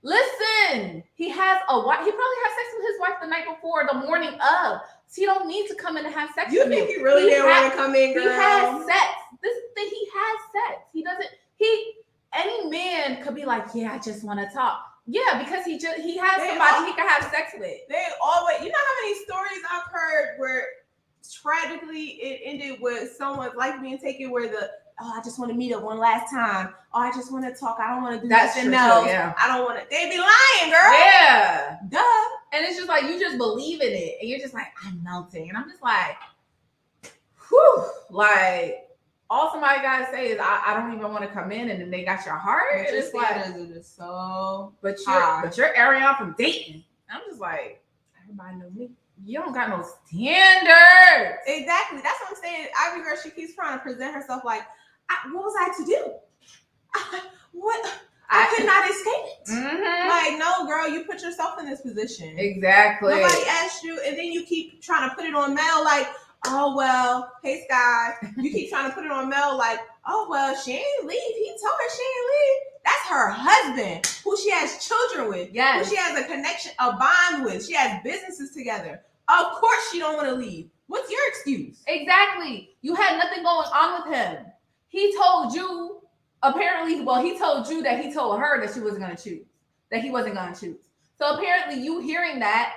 Listen, he has a wife. He probably had sex with his wife the night before, the morning of. So you don't need to come in and have sex with you. You think he really didn't want to come in, girl? He has sex. This is the thing. He has sex. He doesn't. Any man could be like, yeah, I just want to talk. Yeah, because he has somebody he can have sex with. They always, you know how many stories I've heard where tragically it ended with someone's life being taken, where I just want to meet up one last time. Oh, I just want to talk. I don't want to do nothing else. Yeah. I don't want to. They be lying, girl. Yeah. Duh. And it's just like, you just believe in it. And you're just like, I'm melting. And I'm just like, whew. Like, all somebody got to say is, I don't even want to come in. And then they got your heart. But and it's like, just so but you're Arionne from dating. I'm just like, everybody know me. You don't got no standards. Exactly. That's what I'm saying. Ivy girl, she keeps trying to present herself like, what was I to do? I could not escape it. Mm-hmm. Like, no, girl, you put yourself in this position. Exactly. Nobody asked you, and then you keep trying to put it on Mel like, oh, well, hey, Sky. You keep trying to put it on Mel like, oh, well, she ain't leave. He told her she ain't leave. That's her husband, who she has children with. Yes. Who she has a connection, a bond with. She has businesses together. Of course she don't want to leave. What's your excuse? Exactly. You had nothing going on with him. He told you, he told you that he told her that she wasn't going to choose, that he wasn't going to choose. So apparently you hearing that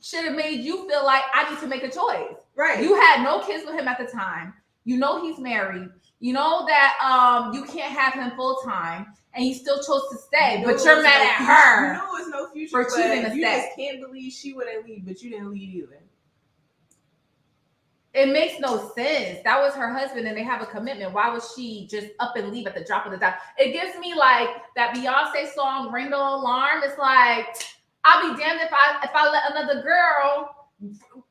should have made you feel like, I need to make a choice. Right. You had no kids with him at the time. You know he's married. You know that you can't have him full time, and he still chose to stay. But you're mad at her. You know it's no future for choosing to stay. You just can't believe she wouldn't leave, but you didn't leave either. It makes no sense. That was her husband, and they have a commitment. Why would she just up and leave at the drop of the dime? It gives me like that Beyonce song "Ring the Alarm." It's like, I'll be damned if I let another girl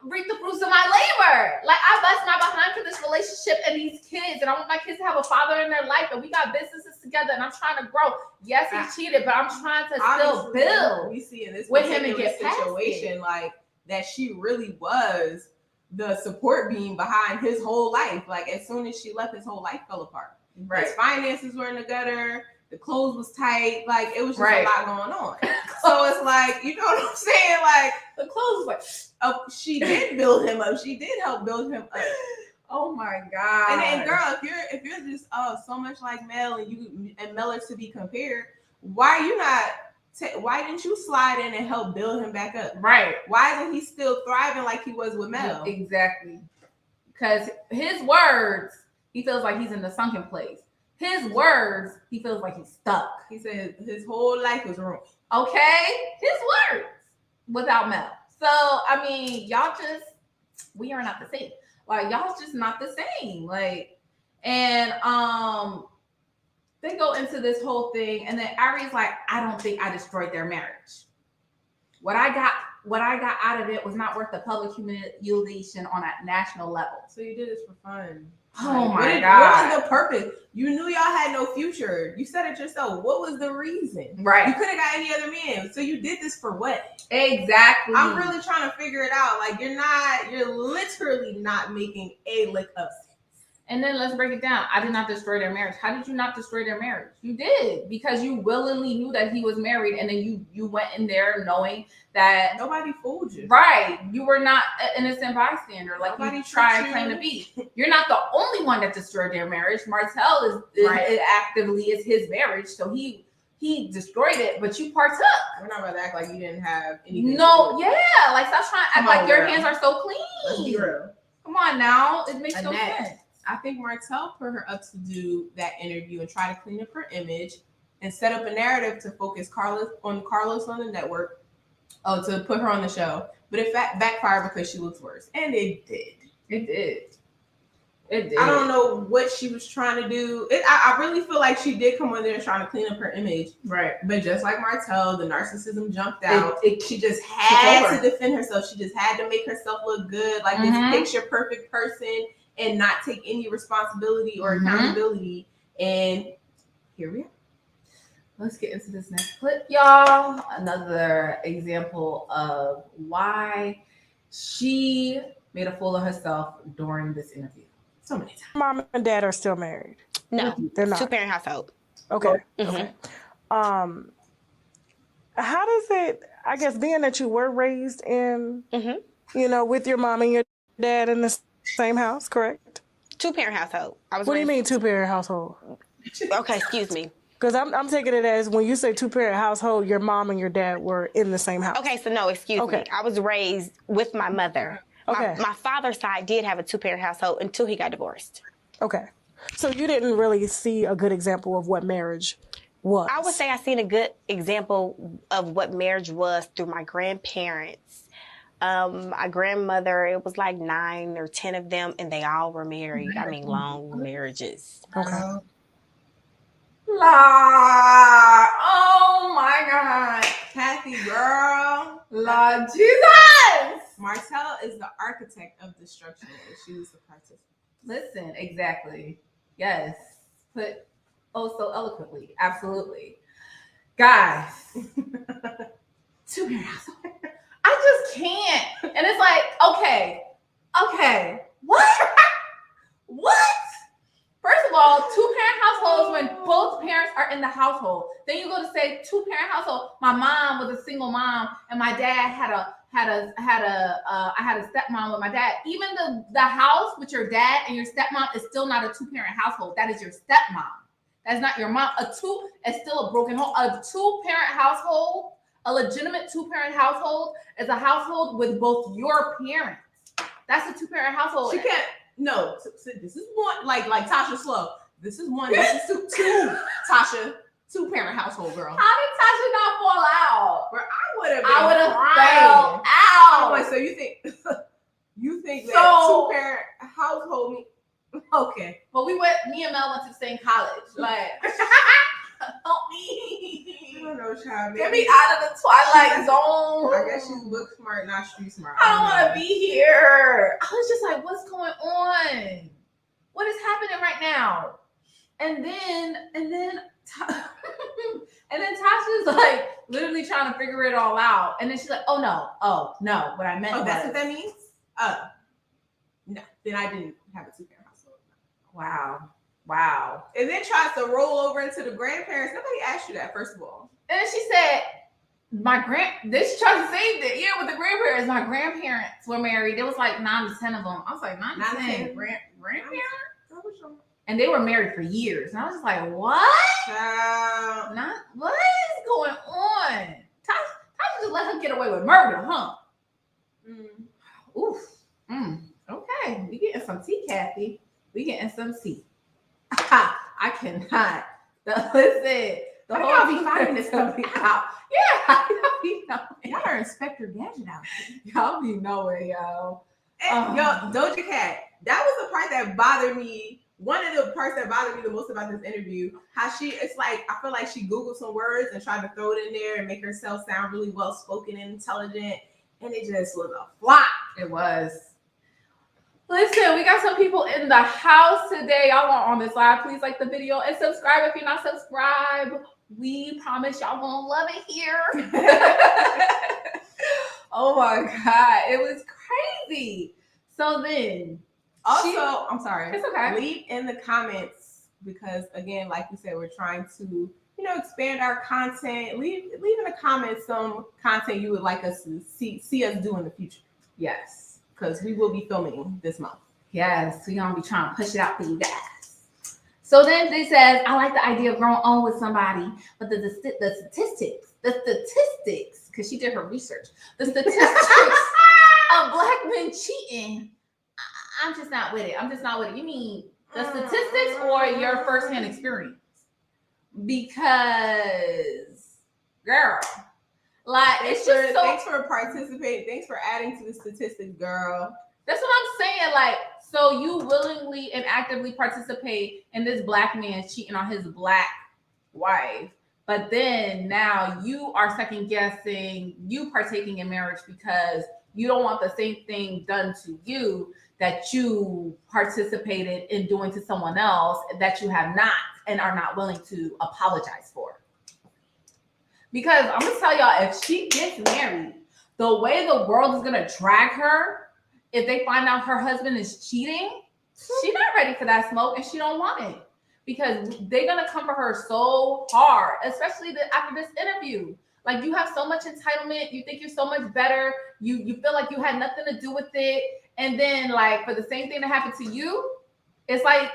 reap the fruits of my labor. Like, I bust my behind for this relationship and these kids, and I want my kids to have a father in their life, and we got businesses together, and I'm trying to grow. Yes, he cheated, but I'm trying to still build. We see in this with him and get situation like that she really was the support beam behind his whole life. Like as soon as she left, his whole life fell apart. Right. His finances were in the gutter. The clothes was tight. Like it was just Right. a lot going on. So it's like, you know what I'm saying? Like The clothes was like, she did build him up. She did help build him up. oh my God. And then, girl, if you're just so much like Mel and Mel are to be compared, why are you not? Why didn't you slide in and help build him back up? Right. Why isn't he still thriving like he was with Mel? Exactly. Because his words, he feels like he's in the sunken place. His words, he feels like he's stuck. He said his whole life was ruined. Okay? His words without Mel. So, I mean, we are not the same. Like, y'all's just not the same. Like, and they go into this whole thing, and then Ari's like, I don't think I destroyed their marriage. What I got out of it was not worth the public humiliation on a national level. So you did this for fun. Oh Like, my God. What was the purpose? You knew y'all had no future. You said it yourself. What was the reason? Right. You could have got any other man. So you did this for what? Exactly. I'm really trying to figure it out. Like you're literally not making a lick of sense. And then let's break it down. I did not destroy their marriage. How did you not destroy their marriage? You did, because you willingly knew that he was married, and then you went in there knowing that Nobody fooled you. right, you were not an innocent bystander like Nobody you try and tricked claim you. to be. You're not the only one that destroyed their marriage. Martell is Right. actively is his marriage, so he destroyed it, but you partook. We're not about to act like you didn't have anything. No, yeah, like stop trying to act Come like on, your girl. hands are so Let's be clean. real. Come on now, it makes no Annette. sense. I think Martell put her up to do that interview and try to clean up her image and set up a narrative to focus Carlos on the network, to put her on the show. But it backfired because she looks worse. And it did. It did. It did. I don't know what she was trying to do. I really feel like she did come on there trying to clean up her image. Right. But just like Martell, the narcissism jumped out. She just took had over. to defend herself. She just had to make herself look good, like Mhm. this picture perfect person, and not take any responsibility or Mhm. accountability. And here we are. Let's get into this next clip, y'all. Another example of why she made a fool of herself during this interview. So many times. Mom and dad are still married. No, They're not. 2-parent household. Okay. Mhm. Okay. How does it, I guess, being that you were raised in, Mhm. with your mom and your dad in the same house, correct? 2-parent household. I was What do you raised- mean 2-parent household? Okay, excuse me. Because I'm taking it as when you say 2-parent household, your mom and your dad were in the same house. Okay, so no, excuse Okay. me. I was raised with my mother. Okay. My father's side did have a 2-parent household until he got divorced. Okay. So you didn't really see a good example of what marriage was. I would say I seen a good example of what marriage was through my grandparents. My grandmother, it was like 9 or 10 of them, and they all were married. I mean, long marriages. Okay. La, oh my God. Kathy, girl. La Jesus. Martell is the architect of destruction, and she was the participant. Listen, exactly. Yes. Put so eloquently. Absolutely. Guys. 2-parent household. I just can't. And it's like, okay. What? What? First of all, 2-parent households when both parents are in the household. Then you go to say 2-parent household. My mom was a single mom, and my dad had a stepmom with my dad. Even the house with your dad and your stepmom is still not a 2-parent household. That is your stepmom. That's not your mom. It's still a broken home. A 2-parent household, a legitimate 2-parent household, is a household with both your parents. That's a 2-parent household. She can't. No, this is one like Tasha Slow. This is one. This is two. Tasha, 2-parent household, girl. How did Tasha not fall out? Where I would have fell out. Oh, wait, so you think that So- 2-parent household? Okay, But me and Mel went to the same college. Like, help me. I don't know, child. Get me out of the Twilight Zone. I guess she's book smart, not street smart. I don't want to be here. I was just like, what's going on? What is happening right now? And then Tasha's like literally trying to figure it all out. And then she's like, oh no, what I meant Oh, was. that's what that means. No, then I didn't have a 2-parent household. Wow. And then tries to roll over into the grandparents. Nobody asked you that, first of all. And then she said, then she tried to save it. Yeah, with the grandparents. My grandparents were married. There was like 9 to 10 of them. I was like, 9 to 10 grandparents? And they were married for years. And I was just like, what? What is going on? Tasha just let her get away with murder, huh? Oof. Okay. We getting some tea, Kathy. We getting some tea. I cannot. Listen. The whole y'all be finding this stuff out. Yeah, y'all be knowing. Y'all are Inspector Gadget out here. Y'all be knowing, yo. And, yo, Doja Cat, that was the part that bothered me. One of the parts that bothered me the most about this interview, how it's like, I feel like she Googled some words and tried to throw it in there and make herself sound really well-spoken and intelligent. And it just was a flop. It was. Listen, we got some people in the house today. Y'all are on this live. Please like the video and subscribe if you're not subscribed. We promise y'all gonna love it here. Oh my God. It was crazy. So then, also, I'm sorry. It's okay. Leave in the comments because, again, like we said, we're trying to, expand our content. Leave in the comments some content you would like us to see us do in the future. Yes. Because we will be filming this month. Yes. We're going to be trying to push it out for you guys. So then they says, I like the idea of growing old with somebody, but the statistics, because she did her research, the statistics of Black men cheating, I'm just not with it. You mean the statistics or your firsthand experience? Because, girl, like, Thanks for participating. Thanks for adding to the statistics, girl. That's what I'm saying. Like, so you willingly and actively participate in this Black man cheating on his Black wife, but then now you are second guessing you partaking in marriage because you don't want the same thing done to you that you participated in doing to someone else that you have not and are not willing to apologize for. Because I'm gonna tell y'all, if she gets married, the way the world is gonna drag her, if they find out her husband is cheating, she's not ready for that smoke and she don't want it. Because they're gonna come for her so hard, especially after this interview. Like, you have so much entitlement, you think you're so much better, you feel like you had nothing to do with it, and then like for the same thing that happened to you, it's like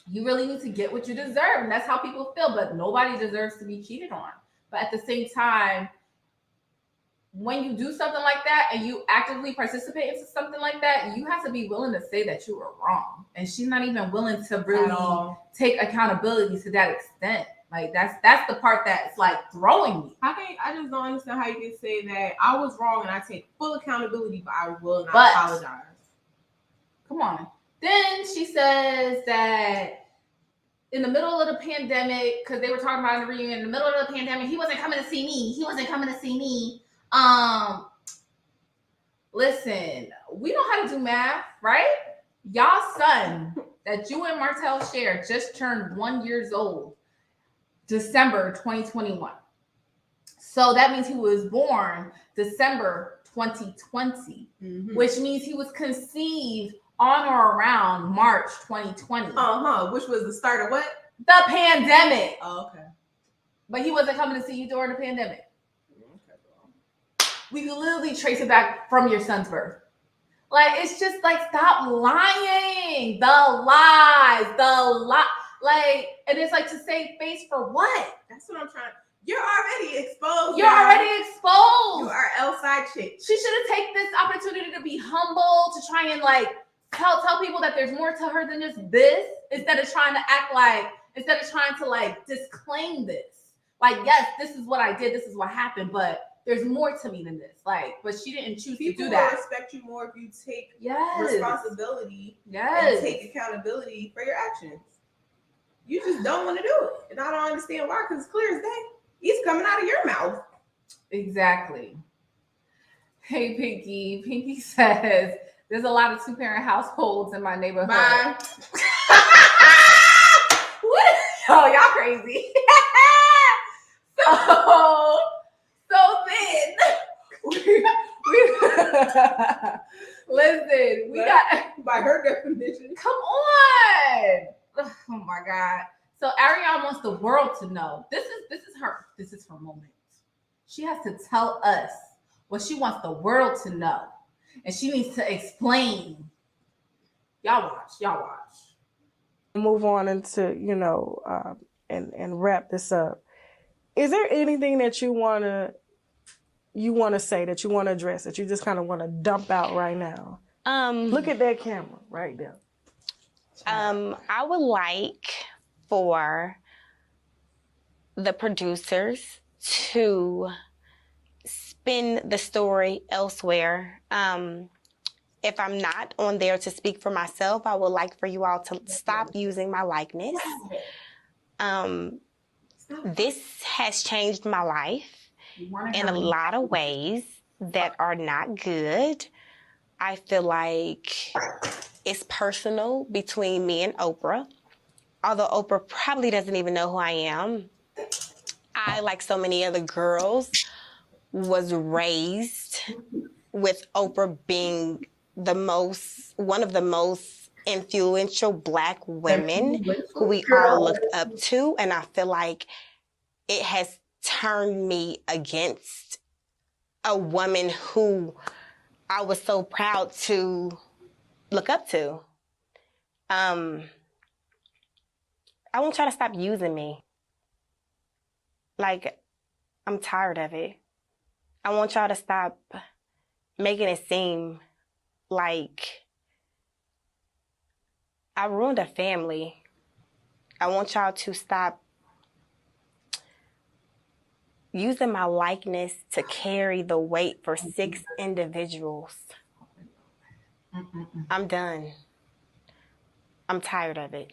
you really need to get what you deserve, and that's how people feel. But nobody deserves to be cheated on. But at the same time, when you do something like that and you actively participate into something like that, you have to be willing to say that you were wrong. And she's not even willing to really take accountability to that extent. Like, that's the part that's like throwing me. I just don't understand how you can say that I was wrong and I take full accountability, but I will not apologize. Come on. Then she says that in the middle of the pandemic, because they were talking about in the reunion, in the middle of the pandemic, he wasn't coming to see me. Listen, we know how to do math, right? Y'all son that you and Martell share just turned 1 year old, December 2021. So that means he was born December 2020, which means he was conceived on or around March 2020. Which was the start of what? The pandemic. Oh, okay. But he wasn't coming to see you during the pandemic. We can literally trace it back from your son's birth. Like, it's just like, stop lying. The lies. Like, and it's like, to save face for what? That's what I'm trying. You're already exposed. You are outside chick. She should have taken this opportunity to be humble, to try and like tell people that there's more to her than just this, instead of trying to like disclaim this. Like, yes, this is what I did, this is what happened, but there's more to me than this. Like, but she didn't choose to do that. People will respect you more if you take responsibility and take accountability for your actions. You just don't want to do it. And I don't understand why, because it's clear as day. It's coming out of your mouth. Exactly. Hey, Pinky. Pinky says, there's a lot of 2-parent households in my neighborhood. Bye. What? Oh, y'all crazy. So then Listen, we got by her definition. come on. Oh my God. So Arionne wants the world to know. This is her moment. She has to tell us what she wants the world to know. And she needs to explain. Y'all watch. Move on into, and wrap this up. Is there anything that you wanna say, that you wanna address, that you just kind of want to dump out right now? Look at that camera right there. I would like for the producers to spin the story elsewhere. If I'm not on there to speak for myself, I would like for you all to stop using my likeness. This has changed my life in a lot of ways that are not good. I feel like it's personal between me and Oprah. Although Oprah probably doesn't even know who I am. I, like so many other girls, was raised with Oprah being one of the most influential Black women who we all looked up to. And I feel like it has turned me against a woman who I was so proud to look up to. I want y'all to stop using me. Like, I'm tired of it. I want y'all to stop making it seem like I ruined a family. I want y'all to stop using my likeness to carry the weight for 6 individuals. I'm done. I'm tired of it.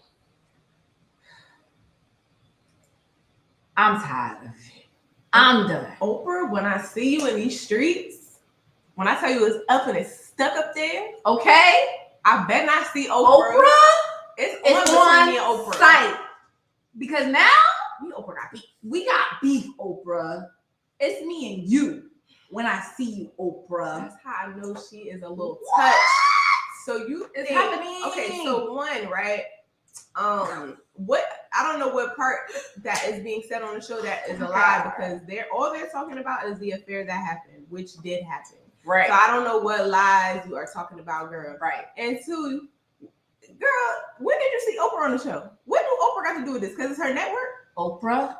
I'm tired of it. I'm done. Oprah, when I see you in these streets, when I tell you it's up and it's stuck up there, Okay? I bet not see Oprah. It's on me and Oprah. Sight. Because now we Oprah got beef. We got beef, Oprah. It's me and you when I see you, Oprah. That's how I know she is a little What? touched. So you It's think, happening. okay, so one, right? What I don't know what part that is being said on the show that is a lie, because all they're talking about is the affair that happened, which did happen. Right. So I don't know what lies you are talking about, girl. Right. And two, girl, when did you see Oprah on the show? What do Oprah got to do with this? Because it's her network. Oprah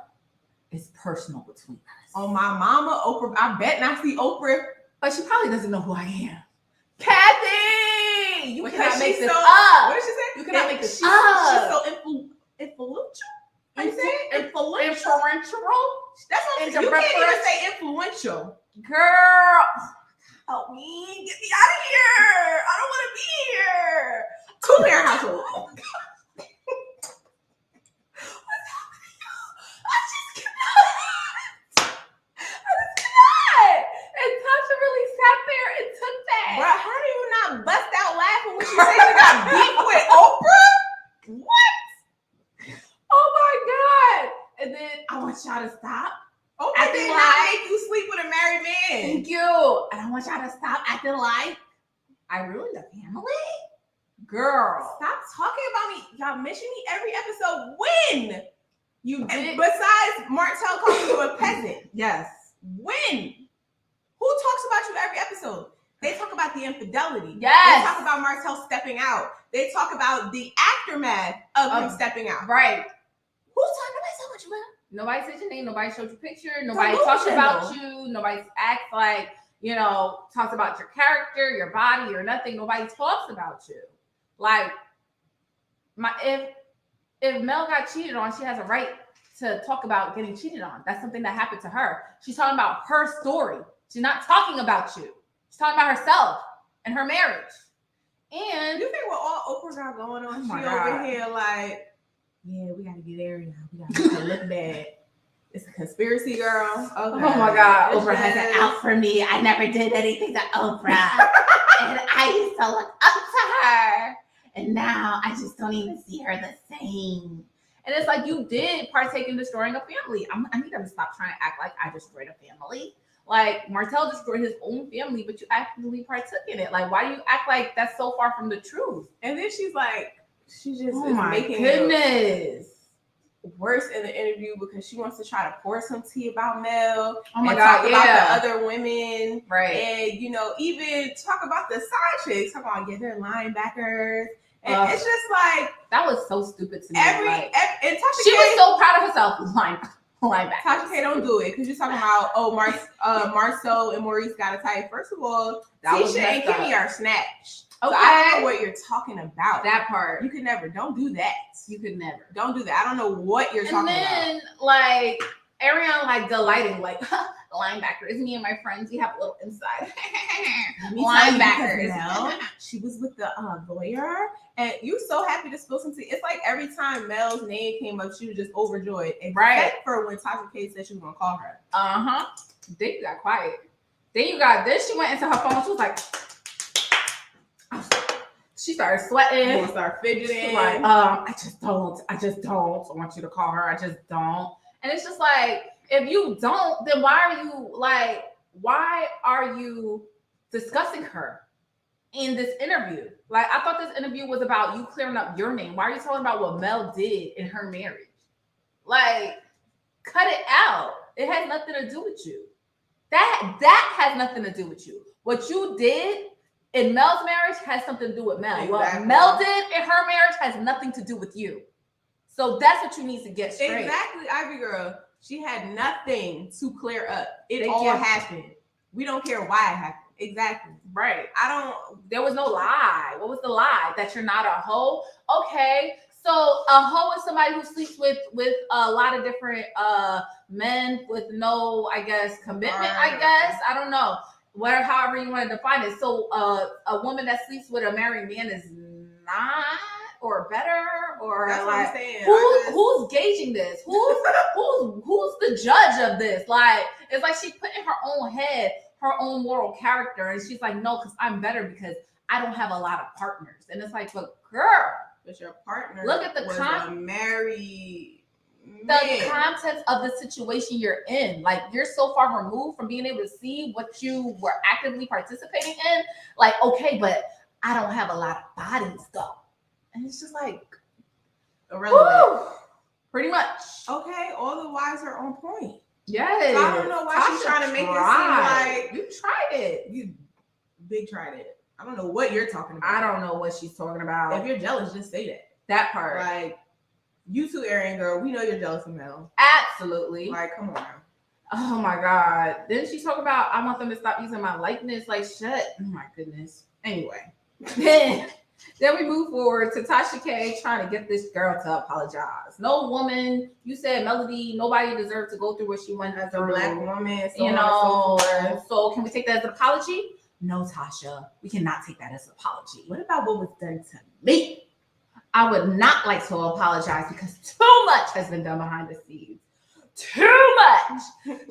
is personal between us. Oh, my mama, Oprah. I bet not see Oprah. But she probably doesn't know who I am. Kathy! You Because cannot make she's this so, up. What did she say? You cannot make this she's up. so influential. How you say it? Influential. Influential? That's what you can't even say influential. Girl. Help me. Get me out of here. I don't want to be here. Two-parent household. Oh, God. What's happening? I just cannot. And Tasha really sat there and took that. Bro, how do you not bust out laughing when she said she got beef with Oprah? What? Oh my God. And then I want y'all to stop. Oprah Acting did like- not make you sleep with a married man. Thank you. And I want y'all to stop acting like I ruined the family. Girl. Stop talking about me. Y'all mention me every episode. When? You And did. besides Martell calling you a peasant. Yes. When? Who talks about you every episode? They talk about the infidelity. Yes. They talk about Martell stepping out. They talk about the aftermath of him stepping out. Right. Who's talking about so much, Will? Nobody said your name. Nobody showed you picture. Nobody Delusional. talks about you. Nobody acts like, talks about your character, your body, or nothing. Nobody talks about you. Like, if Mel got cheated on, she has a right to talk about getting cheated on. That's something that happened to her. She's talking about her story. She's not talking about you. She's talking about herself and her marriage. And You think what all Oprah got going on? Oh my She God. over here like, yeah, we gotta get Ariel. We gotta make her look bad. It's a conspiracy, girl. Okay. oh my God, It's Oprah has it just- out for me. I never did anything to Oprah. And I used to look up to her. And now I just don't even see her the same. And it's like, you did partake in destroying a family. I need them to stop trying to act like I destroyed a family. Like, Martell destroyed his own family, but you actively partook in it. Like, why do you act like that's so far from the truth? And then she's like, she just Oh is my making goodness. it worse in the interview because she wants to try to pour some tea about Mel. Oh my and God, talk yeah. about the other women. Right. And, you know, even talk about the side chicks. Talk about, yeah, they're linebackers. And it's just like, that was so stupid to me. and Tasha she K, was so proud of herself. Linebacker. Tasha K, don't do it because you're talking about, Marceau and Maurice got a tight. First of all, That was Tisha and messed Kimmy are snatched. Okay. So I don't know what you're talking about. That part. You could never. Don't do that. You could never. Don't do that. I don't know what you're talking about. And then, like, Arionne, like, delighting, like, linebackers, me and my friends, we have a little inside. Linebackers. Mel, she was with the lawyer, and you so happy to spill some tea. It's like every time Mel's name came up, she was just overjoyed. Except for when Tasha K said she was gonna call her. Then you got quiet. Then she went into her phone. She was like, she started sweating. Gonna start fidgeting. Like, I just don't want you to call her. I just don't. And it's just like, if you don't, then why are you discussing her in this interview? Like, I thought this interview was about you clearing up your name. Why are you talking about what Mel did in her marriage? Like, cut it out. It has nothing to do with you. That has nothing to do with you. What you did in Mel's marriage has something to do with Mel. Exactly. What Mel did in her marriage has nothing to do with you. So that's what you need to get straight. Exactly, Ivy girl. She had nothing to clear up. It all happened. We don't care why it happened. Exactly. Right. There was no lie. What was the lie? That you're not a hoe? Okay. So a hoe is somebody who sleeps with a lot of different men with no, I guess, commitment, I guess. I don't know. However you want to define it. So a woman that sleeps with a married man is not or better, or that's like, what I'm saying. Who's gauging this? Who's the judge of this? Like, it's like she put in her own head her own moral character, and she's like, no, because I'm better because I don't have a lot of partners. And it's like, but girl, but your partner, look at the married the context of the situation you're in. Like, you're so far removed from being able to see what you were actively participating in. Like, okay, but I don't have a lot of bodies though. And it's just like irrelevant. Woo! Pretty much. Okay, all the whys are on point. Yes. So I don't know why she's trying to make it seem like you tried it. You big tried it. I don't know what you're talking about. I don't know what she's talking about. If you're jealous, just say that. That part. Like, you too, Arionne girl. We know you're jealous of Mel. Absolutely. Like, come on. Oh my God. Didn't she talk about I want them to stop using my likeness? Like, shut. Oh my goodness. Anyway. Then we move forward to Tasha K trying to get this girl to apologize. No woman, you said Melody, nobody deserved to go through what she went as through. a black woman. You know, so can we take that as an apology? No, Tasha, we cannot take that as an apology. What about what was done to me? I would not like to apologize because too much has been done behind the scenes. Too much.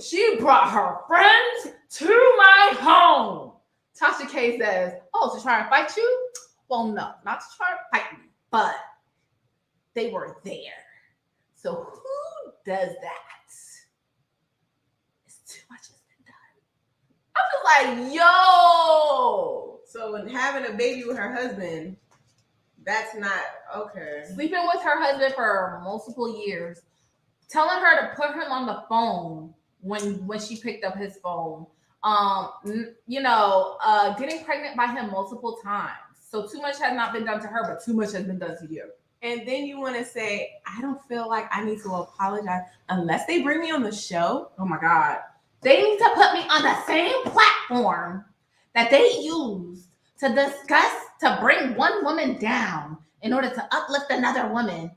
She brought her friends to my home. Tasha K says, oh, to try and fight you? Well, no, not to try and fight me, but they were there. So who does that? It's too much has been done. I'm just like, yo. So when having a baby with her husband, that's not okay. Sleeping with her husband for multiple years, telling her to put him on the phone when she picked up his phone. Getting pregnant by him multiple times. So too much has not been done to her, but too much has been done to you. And then you want to say, I don't feel like I need to apologize unless they bring me on the show. Oh my God. They need to put me on the same platform that they used to discuss, to bring one woman down in order to uplift another woman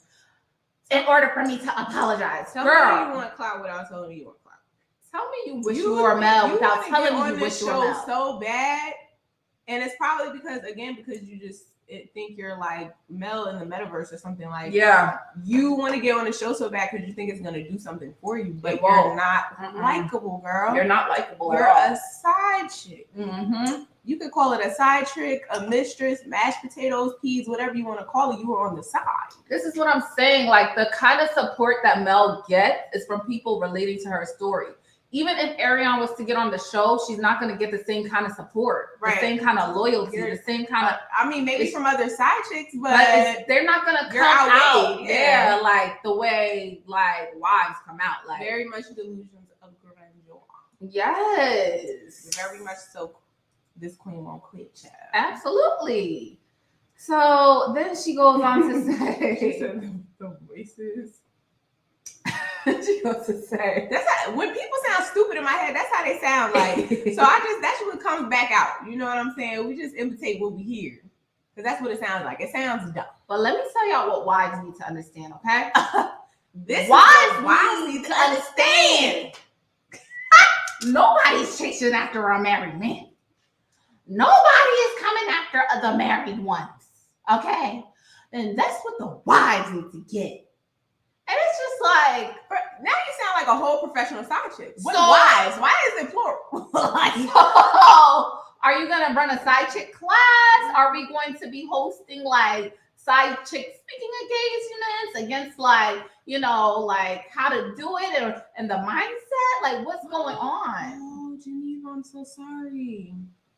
in order for me to apologize. Tell Girl, me you want clout without telling me you want clout. Tell me you wish you were Mel without telling me you wish you were Mel. So bad. And it's probably because you just think you're like Mel in the metaverse or something. Like, yeah, you want to get on the show so bad because you think it's going to do something for you, but you're not likable, girl. You're not likable. You're a side chick. Mm-hmm. You could call it a side trick, a mistress, mashed potatoes, peas, whatever you want to call it. You were on the side. This is what I'm saying. Like, the kind of support that Mel gets is from people relating to her story. even if Arionne was to get on the show, she's not going to get the same kind of support, Right. the same kind of loyalty, You're- the same kind of. I mean, maybe from other side chicks, But but they're not going to you're come out, outweighed, yeah. like the way like wives come out, like very much delusions of grandeur. yes, Very much so. This queen won't quit, child. absolutely. So then she goes on to She say, said the voices. she goes to say, That's how, when people sound stupid in my head, that's how they sound like. So that's what comes back out. You know what I'm saying? We just imitate what we hear. Because that's what it sounds like. It sounds dumb. but let me tell y'all what wives need to understand, okay? This Wives is what wives need to understand. Nobody's chasing after a married man. Nobody is coming after the married ones, okay? And that's what the wives need to get. And it's just like, Now you sound like a whole professional side chick. What So- wives? Why is it plural? so, are you gonna run a side chick class? Are we going to be hosting like side chick speaking engagements against like, you know, like how to do it and the mindset? Like what's going on? Oh, Geneva, I'm so sorry.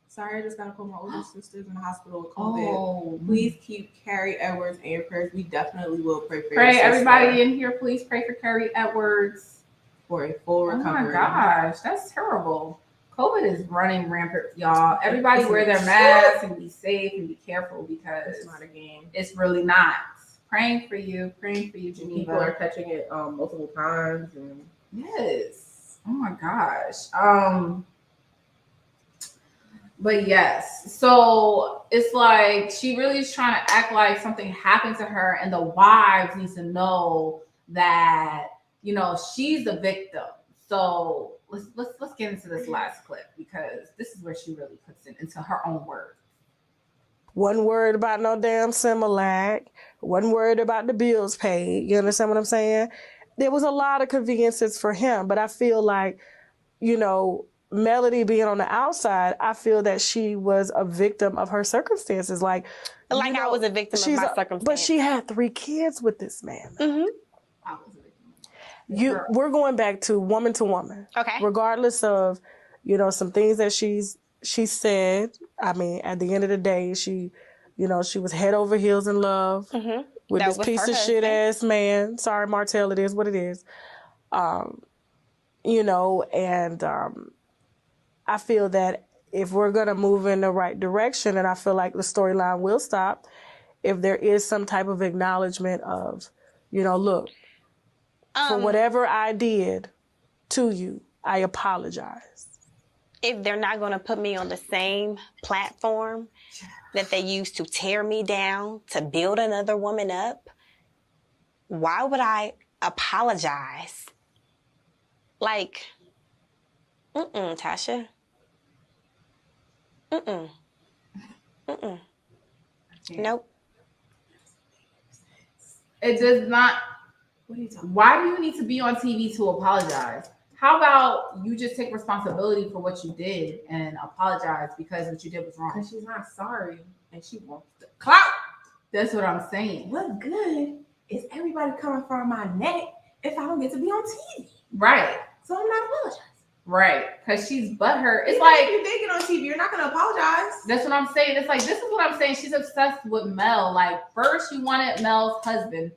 Sorry, I just gotta put my older sisters in the hospital with COVID. Oh, Please keep Carrie Edwards in your prayers. We definitely will pray for your pray sister everybody in here, please pray for Carrie Edwards. for a full Oh recovery. my gosh, that's terrible. COVID is running rampant, y'all. Everybody wear their masks and be safe and be careful because It's not a game. it's really not. Praying for you, Geneva. People are catching it multiple times, and Yes. Oh my gosh. But yes, so it's like she really is trying to act like something happened to her, and the wives need to know that you know she's the victim. So let's get into this last clip because this is where she really puts it into her own words. One word about no damn Similac. One word about the bills paid. You understand what I'm saying? There was a lot of conveniences for him, but I feel like, you know, Melody being on the outside, I feel that she was a victim of her circumstances. Like you I know, was a victim of my circumstance. but she had 3 kids with this man. Mm-hmm. I was a victim. We're going back to woman, Okay. regardless of, you know, some things that she said. I mean, at the end of the day, she was head over heels in love Mm-hmm. with That this was piece her of shit husband. ass man. Sorry, Martell, it is what it is. You know, and I feel that if we're gonna move in the right direction, and I feel like the storyline will stop, if there is some type of acknowledgement of, you know, look, for whatever I did to you, I apologize. If they're not going to put me on the same platform that they used to tear me down, to build another woman up, why would I apologize? Like, Tasha. Nope. It does not. what are you talking Why do you need to be on TV to apologize? How about you just take responsibility for what you did and apologize because what you did was wrong? Because she's not sorry, and she wants the clout. That's what I'm saying. What good is everybody coming for my neck if I don't get to be on TV? Right, So I'm not apologizing. right. Because she's butthurt. It's Even like, if you did get on TV, you're not gonna apologize. that's what I'm saying. It's like, this is what I'm saying. She's obsessed with Mel. Like, first you wanted Mel's husband.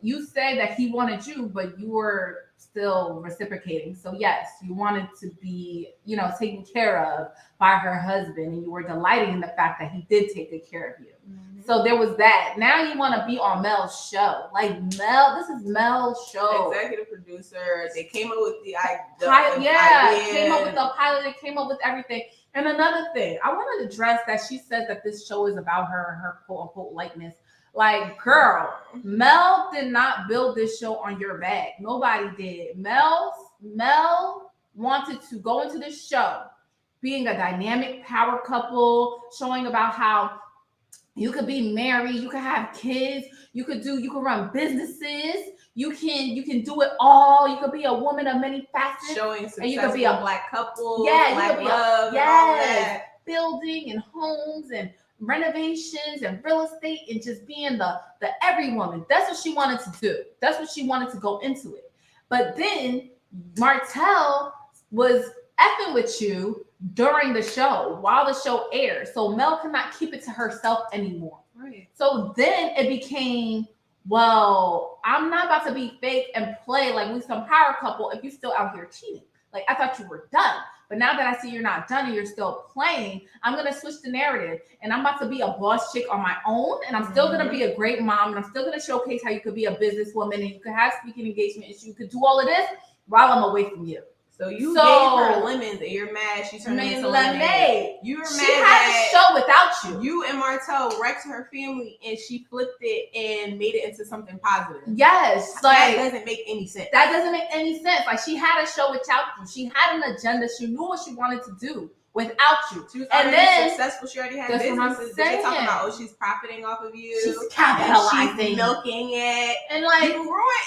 You said that he wanted you, but you were still reciprocating. So yes, you wanted to be, you know, taken care of by her husband, and you were delighting in the fact that he did take good care of you. So there was that. Now you want to be on Mel's show. Like Mel, this is Mel's show. Executive producer. They came up with the idea. Came up with the pilot, it came up with everything. And another thing, I want to address that she says that this show is about her and her quote unquote likeness. Like, girl, Mel did not build this show on your back. Nobody did. Mel wanted to go into this show being a dynamic power couple, showing about how you could be married, you could have kids, you could run businesses, you can do it all. You could be a woman of many facets. Showing and successful you could be a black couple, Yeah, you black could be love, a and all that. building and homes and renovations and real estate and just being the every woman. That's what she wanted to do. That's what she wanted to go into it. But then Martell was effing with you during the show while the show aired. So Mel could not keep it to herself anymore. Right. So then it became, well, I'm not about to be fake and play like we some power couple if you still out here cheating. Like, I thought you were done. But now that I see you're not done and you're still playing, I'm going to switch the narrative. And I'm about to be a boss chick on my own. And I'm still going to be a great mom. And I'm still going to showcase how you could be a businesswoman and you could have speaking engagement and you could do all of this while I'm away from you. So you gave her lemons and you're mad she turned into lemonade. You were mad she had a show without you. You and Martell wrecked her family and she flipped it and made it into something positive. Yes. That doesn't make any sense. That doesn't make any sense. Like, she had a show without you. She had an agenda. She knew what she wanted to do without you. She was already successful. She already had businesses. They're talking about, oh, she's profiting off of you. She's capitalizing. She's milking it. And like,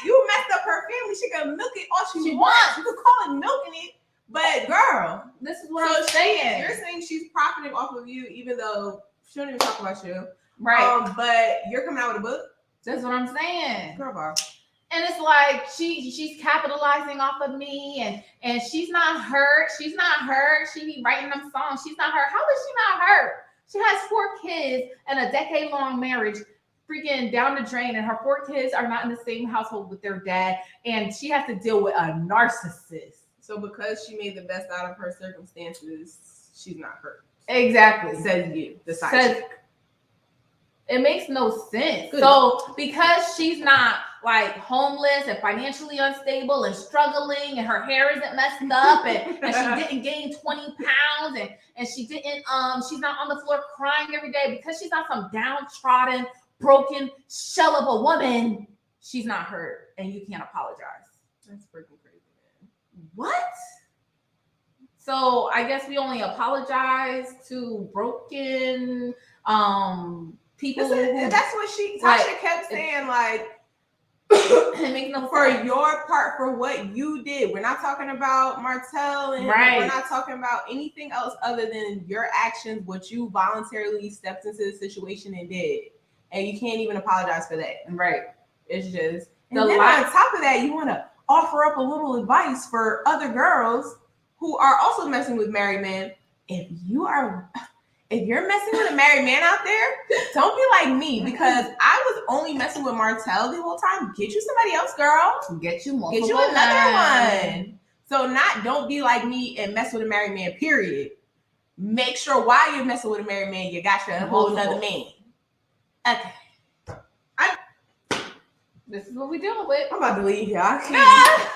you messed up her family. She can milk it all she wants. You could call it milking it. But girl, this is what I'm saying. You're saying she's profiting off of you, even though she don't even talk about you. Right. But you're coming out with a book. That's what I'm saying. Girl, bro. And it's like she's capitalizing off of me and she's not hurt. She's not hurt. She be writing them songs. She's not hurt. How is she not hurt? She has 4 kids and a decade-long marriage, freaking down the drain, and her 4 kids are not in the same household with their dad, and she has to deal with a narcissist. So because she made the best out of her circumstances, she's not hurt. Exactly. Says you, the side chick. It makes no sense. Good. So because she's not like homeless and financially unstable and struggling and her hair isn't messed up and she didn't gain 20 pounds and she didn't she's not on the floor crying every day because she's not some downtrodden, broken shell of a woman, she's not hurt and you can't apologize. That's freaking crazy, man. What? So I guess we only apologize to broken people. That's what Tasha kept saying, like, it makes no for sense. your part, for what you did. We're not talking about Martell and we're not talking about anything else other than your actions, what you voluntarily stepped into the situation and did. And you can't even apologize for that. Right. It's just, and then on top of that, you want to offer up a little advice for other girls who are also messing with married men. If you're messing with a married man out there, don't be like me, because I was only messing with Martell the whole time. Get you somebody else, girl. Get you multiple. Get you another one. So don't be like me and mess with a married man, period. Make sure while you're messing with a married man, you got your whole other man. Okay. This is what we dealing with. I'm about to leave here. I can't.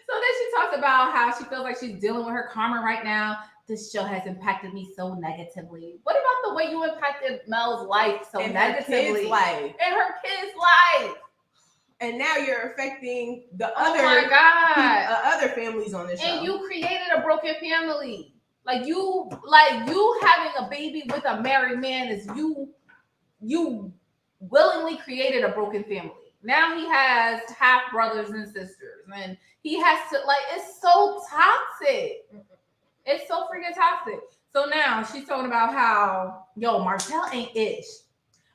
So then she talks about how she feels like she's dealing with her karma right now. This show has impacted me so negatively. What about the way you impacted Mel's life so negatively? Her kid's life. And her kid's life. And now you're affecting the other families on the show. And you created a broken family. Like you having a baby with a married man is you willingly created a broken family. Now he has half brothers and sisters, and he has to, like, it's so toxic. It's so freaking toxic. So now she's talking about how, Martell ain't ish.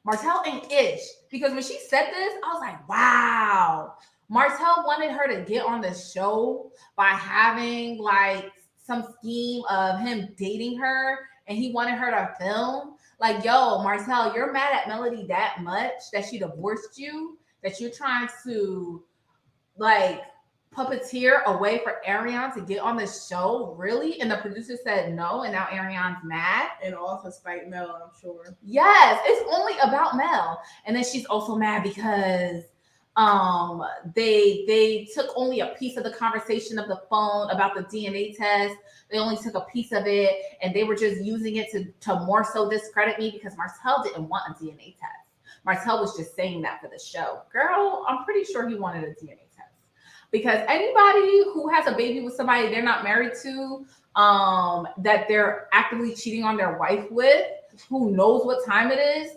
Martell ain't ish. Because when she said this, I was like, wow. Martell wanted her to get on the show by having like some scheme of him dating her, and he wanted her to film. Like, Martell, you're mad at Melody that much that she divorced you, that you're trying to like puppeteer away for Arionne to get on the show, really? And the producer said no, and now Arionne's mad. And all to spite Mel, I'm sure. Yes, it's only about Mel. And then she's also mad because they took only a piece of the conversation of the phone about the DNA test. They only took a piece of it, and they were just using it to more so discredit me because Martell didn't want a DNA test. Martell was just saying that for the show. Girl, I'm pretty sure he wanted a DNA test. Because anybody who has a baby with somebody they're not married to, that they're actively cheating on their wife with, who knows what time it is,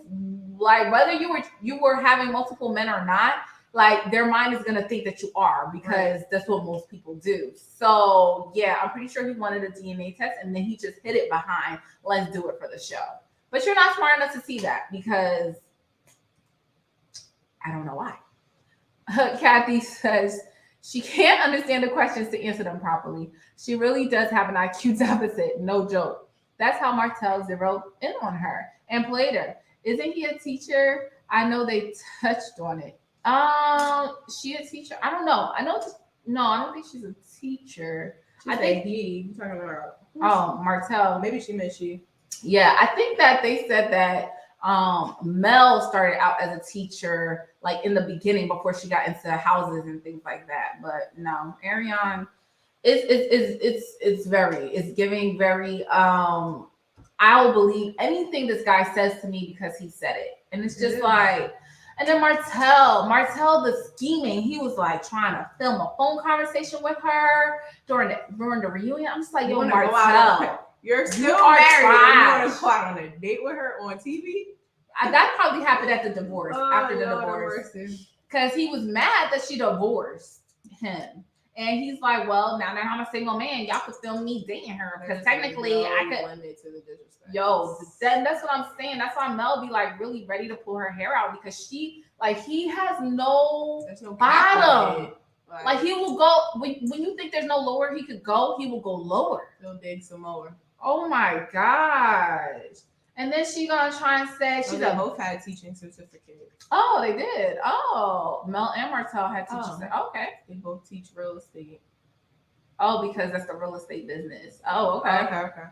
like whether you were having multiple men or not, like their mind is gonna think that you are, because that's what most people do. So yeah, I'm pretty sure he wanted a DNA test, and then he just hid it behind, let's do it for the show. But you're not smart enough to see that, because I don't know why. Kathy says, She can't understand the questions to answer them properly. She really does have an IQ deficit, no joke. That's how Martell zeroed in on her and played her. Isn't he a teacher? I know they touched on it. She a teacher? I don't know. No, I don't think she's a teacher. I think he. You talking about? Oh, Martell. Maybe she meant she. Yeah, I think that they said that Mel started out as a teacher like in the beginning before she got into houses and things like that. But no, Arionne it's giving very I'll believe anything this guy says to me because he said it. And it's just like, and then Martell the scheming, he was like trying to film a phone conversation with her during the reunion. I'm just like, yo, Martell, you're still you are married. trash. You want to go out on a date with her on TV? That probably happened at the divorce, after the Lord divorce. mercy. Because he was mad that she divorced him. And he's like, well, now that I'm a single man, y'all could film me dating her. Because technically, I could. Limit to the disrespect. Yo, that's what I'm saying. That's why Mel be like really ready to pull her hair out because he has no bottom. Like he will go when you think there's no lower he could go, he will go lower. He'll dig some more. Oh my gosh. And then she gonna try and say they both had a teaching certificate. Oh, they did. Oh, Mel and Martell had teachers. Okay. They both teach real estate. Oh, because that's the real estate business. Oh, okay. Okay.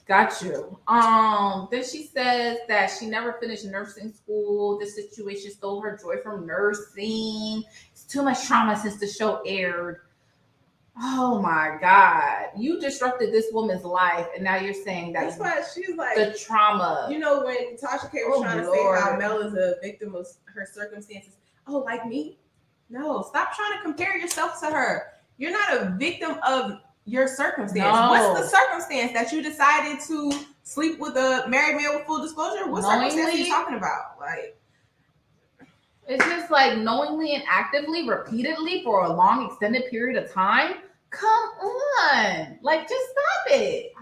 Got you. Then she says that she never finished nursing school. This situation stole her joy from nursing. It's too much trauma since the show aired. Oh my God. You disrupted this woman's life, and now you're saying that that's why she's like the trauma. You know, when Tasha K was trying to say how Mel is a victim of her circumstances. Oh, like me? No, stop trying to compare yourself to her. You're not a victim of your circumstance. No. What's the circumstance that you decided to sleep with a married man with full disclosure? What circumstance are you talking about? Like, it's just like knowingly and actively, repeatedly for a long extended period of time. Come on, like just stop it.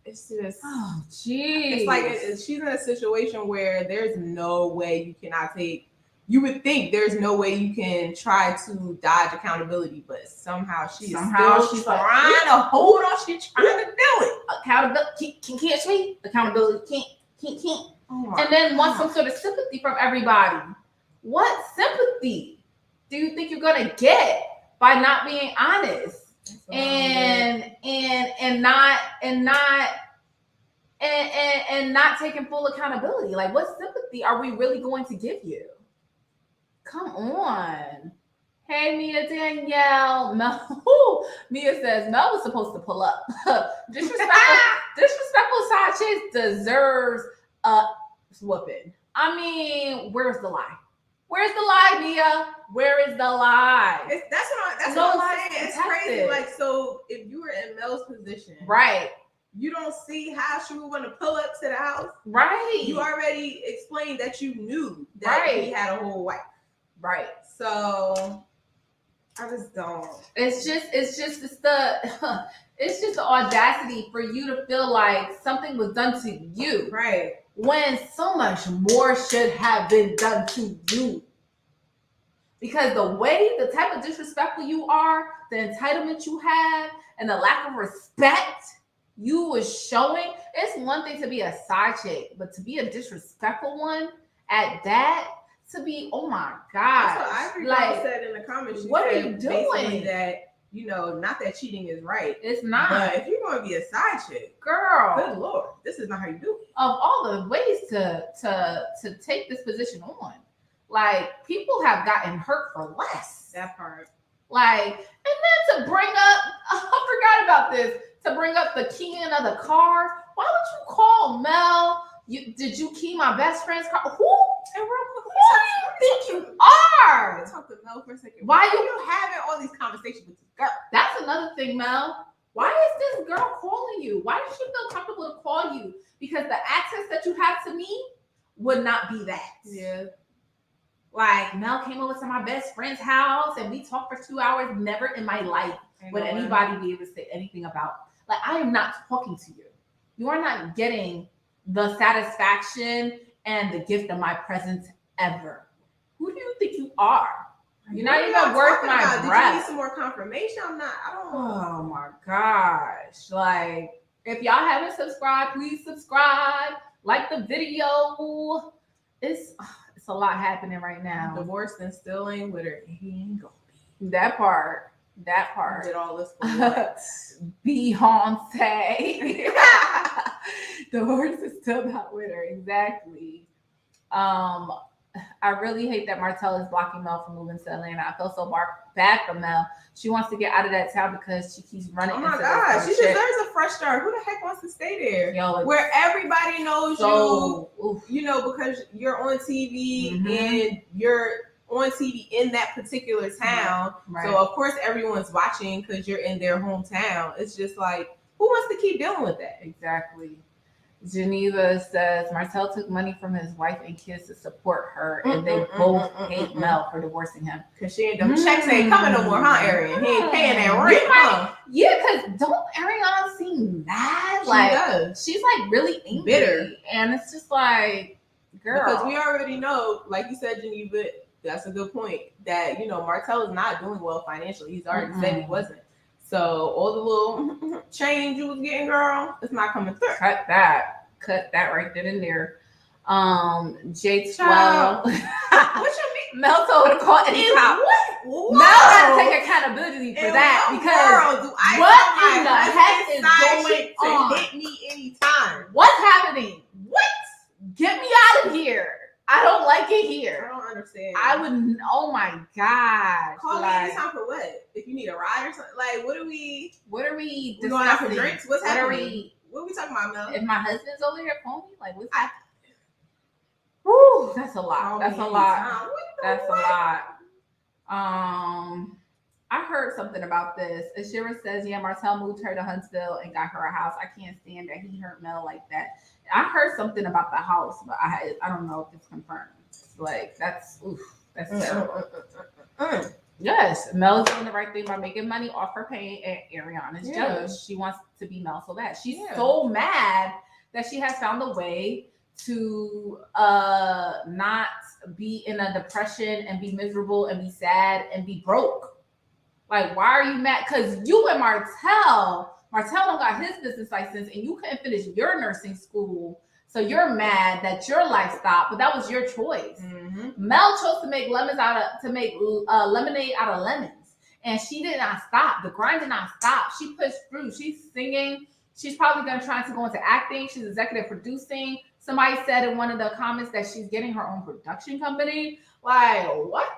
It's just, oh geez. It's like she's in a situation where there's no way you cannot take. You would think there's no way you can try to dodge accountability, but somehow she's trying to hold on. She's trying to do it. Accountability can't catch me. Accountability can't. Oh and then want some sort of sympathy from everybody. What sympathy do you think you're gonna get by not being honest and not taking full accountability? Like, what sympathy are we really going to give you? Come on. Hey, Mia Danielle. Mia says Mel was supposed to pull up. Disrespectful side chicks deserves a whooping. I mean, where's the lie? Where's the lie, Mia? Where is the lie? That's what I'm saying. It's crazy. Like, so if you were in Mel's position, right? You don't see how she would want to pull up to the house, right? You already explained that you knew that he had a whole wife. Right. So I just don't. It's the audacity for you to feel like something was done to you. Right. When so much more should have been done to you. Because the type of disrespectful you are, the entitlement you have, and the lack of respect you was showing, it's one thing to be a side chick, but to be a disrespectful one at that, to be, oh my God. That's what Ivory said in the comments. She what said are you doing? That, not that cheating is right. It's not. But if you're going to be a side chick, girl, good Lord, this is not how you do it. Of all the ways to take this position on, like, people have gotten hurt for less. That part. Like, and then to bring up, I forgot about this, to bring up the keying of the car. Why would you call Mel? Did you key my best friend's car? Who? And real quick, who do you think you are? Let's talk to Mel for a second. Why are you having all these conversations with this girl? That's another thing, Mel. Why is this girl calling you? Why does she feel comfortable to call you? Because the access that you have to me would not be that. Yeah. Like, Mel came over to my best friend's house and we talked for 2 hours. Never in my life would anybody be able to say anything about. Like, I am not talking to you. You are not getting the satisfaction and the gift of my presence ever. Who do you think you are? You're not What are even y'all worth talking my about? Did you breath. need some more confirmation? I don't. Oh my gosh. Like, if y'all haven't subscribed, please subscribe. Like the video. It's a lot happening right now. Divorced and still ain't with her. He ain't gonna be. That part. Did all this for what? Beyonce. The horse is still not with her. Exactly. I really hate that Martell is blocking Mel from moving to Atlanta. I feel so bad for Mel. She wants to get out of that town because she keeps running. Oh my into God, she this shit. deserves a fresh start. Who the heck wants to stay there? Yo, where everybody knows so, you know, because you're on TV Mhm. and you're on TV in that particular town. Right. So of course everyone's watching because you're in their hometown. It's just like, who wants to keep dealing with that? Exactly. Geneva says Martell took money from his wife and kids to support her, and they both hate Mel for divorcing him. Because them checks ain't coming no more, huh, Arionne? He ain't paying that rent, huh? Yeah, because don't Arionne seem mad? She Like, does. she's like really angry. Bitter. And it's just like, girl. Because we already know, like you said, Geneva, that's a good point, that, you know, Martell is not doing well financially. He's already said he wasn't. So all the little change you was getting, girl, it's not coming through. Cut that right then and there. J12. What you mean? Mel told her to call any cop. What? Mel got to take accountability for that, because what in the heck is going on? To hit me anytime. What's happening? What? Get me out of here. I don't like it I here. don't understand. I would. Oh my god. Call me anytime for what? If you need a ride or something. Like, what are we? What are we? We going out for discussing? drinks? What's What are happening? we? What are we talking about, Mel? If my husband's over here, call me. Like, what's happening? Woo, that's a lot. That's a lot. That's a lot. I heard something about this. Ashira says, yeah, Martell moved her to Huntsville and got her a house. I can't stand that he hurt Mel like that. I heard something about the house, but I don't know if it's confirmed. Like, that's terrible. Yes, Mel is doing the right thing by making money off her paying, and Arionne is jealous. She wants to be Mel so bad. She's so mad that she has found a way to not be in a depression and be miserable and be sad and be broke. Like, why are you mad? Because you and Martell don't got his business license and you couldn't finish your nursing school. So you're mad that your life stopped, but that was your choice. Mm-hmm. Mel chose to make lemonade out of lemons, and she did not stop. The grind did not stop. She pushed through. She's singing. She's probably going to try to go into acting. She's executive producing. Somebody said in one of the comments that she's getting her own production company. Like, what?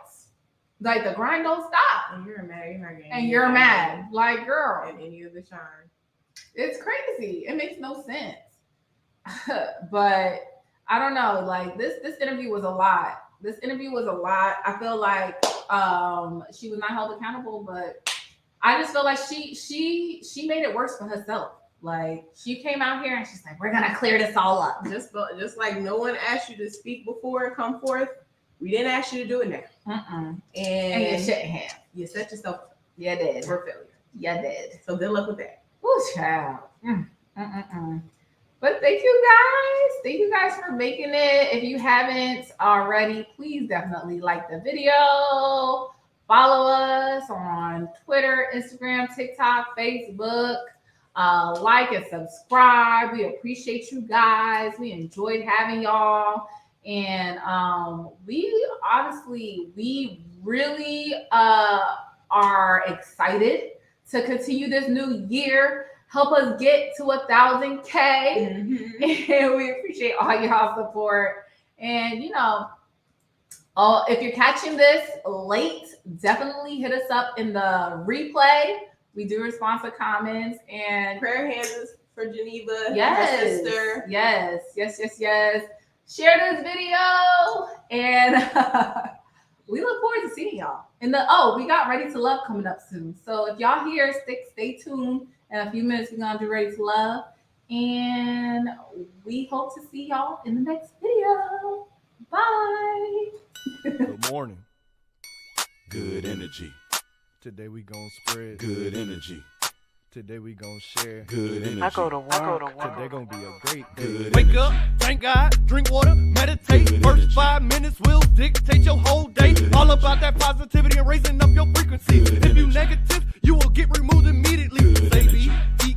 Like, the grind don't stop. And you're mad. You're not getting. And you're mad. Like, girl. And any of the shine. It's crazy. It makes no sense. But I don't know. Like, this interview was a lot. I feel like she was not held accountable, but I just feel like she made it worse for herself. Like, she came out here and she's like, we're gonna clear this all up. Just like no one asked you to speak before and come forth. We didn't ask you to do it now. And you shouldn't have. You set yourself up. You did. For failure. You did. So good luck with that. Oh, child. But thank you guys. Thank you guys for making it. If you haven't already, please definitely like the video. Follow us on Twitter, Instagram, TikTok, Facebook. Like and subscribe. We appreciate you guys. We enjoyed having y'all. And we really are excited to continue this new year. Help us get to 1,000K. Mm-hmm. And we appreciate all y'all support. And, you know, if you're catching this late, definitely hit us up in the replay. We do respond to comments. And prayer hands for Geneva, yes, her sister. Yes. Share this video. And we look forward to seeing y'all. We got Ready to Love coming up soon. So if y'all here, stay tuned. In a few minutes, we're going to do Ready to Love. And we hope to see y'all in the next video. Bye. Good morning. Good energy. Today we gonna spread good energy. Today we gon' share Good energy. I go to work. Today gon' be a great day. Good Wake energy. up, thank God, drink water, meditate. Good First energy. 5 minutes will dictate your whole day. Good All energy. about that positivity and raising up your frequency. Good If you energy. negative, you will get removed immediately. Good Say energy. be